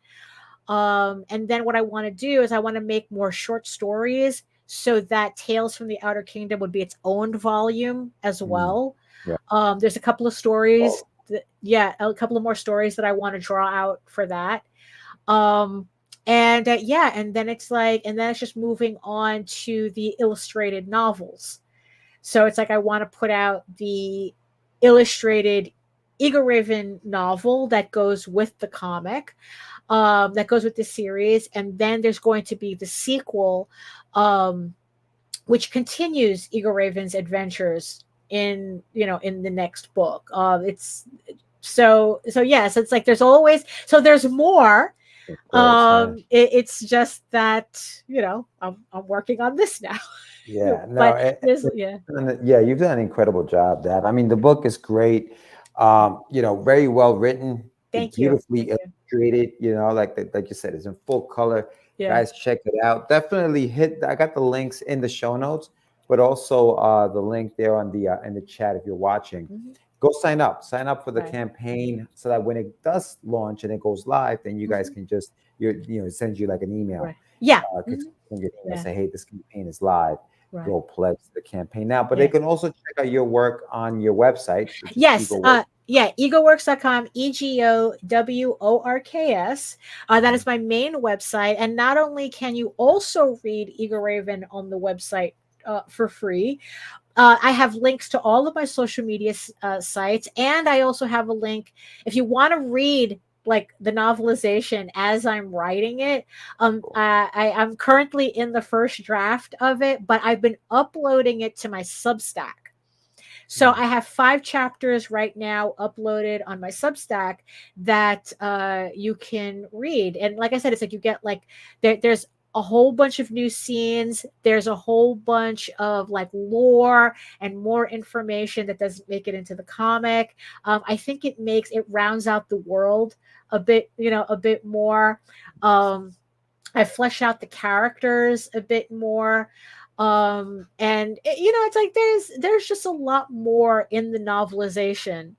And then what I want to do is I want to make more short stories so that Tales from the Outer Kingdom would be its own volume as well. Yeah. There's a couple of stories a couple of more stories that I want to draw out for that. And then it's like, and then it's just moving on to the illustrated novels. So it's like I want to put out the illustrated Egoraven novel that goes with the comic, that goes with the series, and then there's going to be the sequel, which continues Egoraven's adventures in the next book. It's so it's like there's more. It's just that I'm working on this now. Yeah, but you've done an incredible job, Dab. I mean, the book is great. Very well written. Thank you. Beautifully illustrated. Like you said, it's in full color. Yeah. Guys, check it out. Definitely I got the links in the show notes, but also the link there on the in the chat if you're watching. Mm-hmm. Go sign up for the campaign so that when it does launch and it goes live, then you guys can just it sends you like an email. Right. Yeah. Say, hey, this campaign is live. Right. Go pledge the campaign now. But they can also check out your work on your website. Yes. Egoworks.com, EGOWORKS. That is my main website. And not only can you also read Egoraven on the website for free, I have links to all of my social media sites. And I also have a link if you want to read like the novelization as I'm writing it. I'm currently in the first draft of it, but I've been uploading it to my Substack. So I have 5 chapters right now uploaded on my Substack that you can read. And like I said, it's like you get like there's a whole bunch of new scenes. There's a whole bunch of like lore and more information that doesn't make it into the comic. I think it rounds out the world a bit, a bit more. I flesh out the characters a bit more. And it's like there's just a lot more in the novelization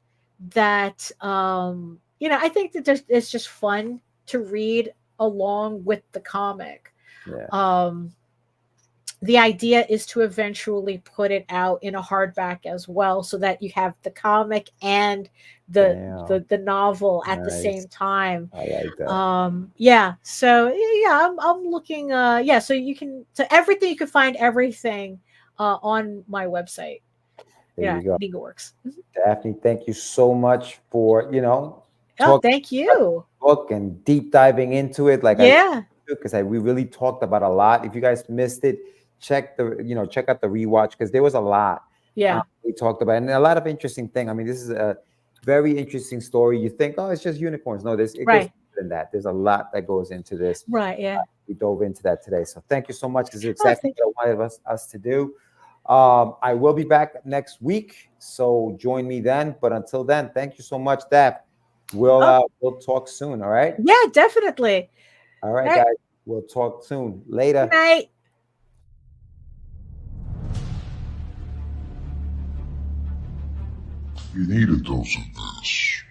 that I think that it's just fun to read along with the comic. The idea is to eventually put it out in a hardback as well, so that you have the comic and the novel at the same time. I like that. So I'm looking. So you can everything, you can find everything on my website. There you go. Egoworks. Daphne, thank you so much for thank you. Book and deep diving into it. Because we really talked about a lot. If you guys missed it, check out the rewatch, because there was a lot. We talked about, and a lot of interesting thing. I mean, this is a very interesting story. You think, oh, it's just unicorns. No, it goes deeper than that. There's a lot that goes into this. We dove into that today. So thank you so much. This is exactly what I wanted us to do. I will be back next week, so join me then. But until then, thank you so much, Dap. We'll talk soon. All right. Yeah, definitely. All right, guys. We'll talk soon. Later. Good night. You need a dose of this.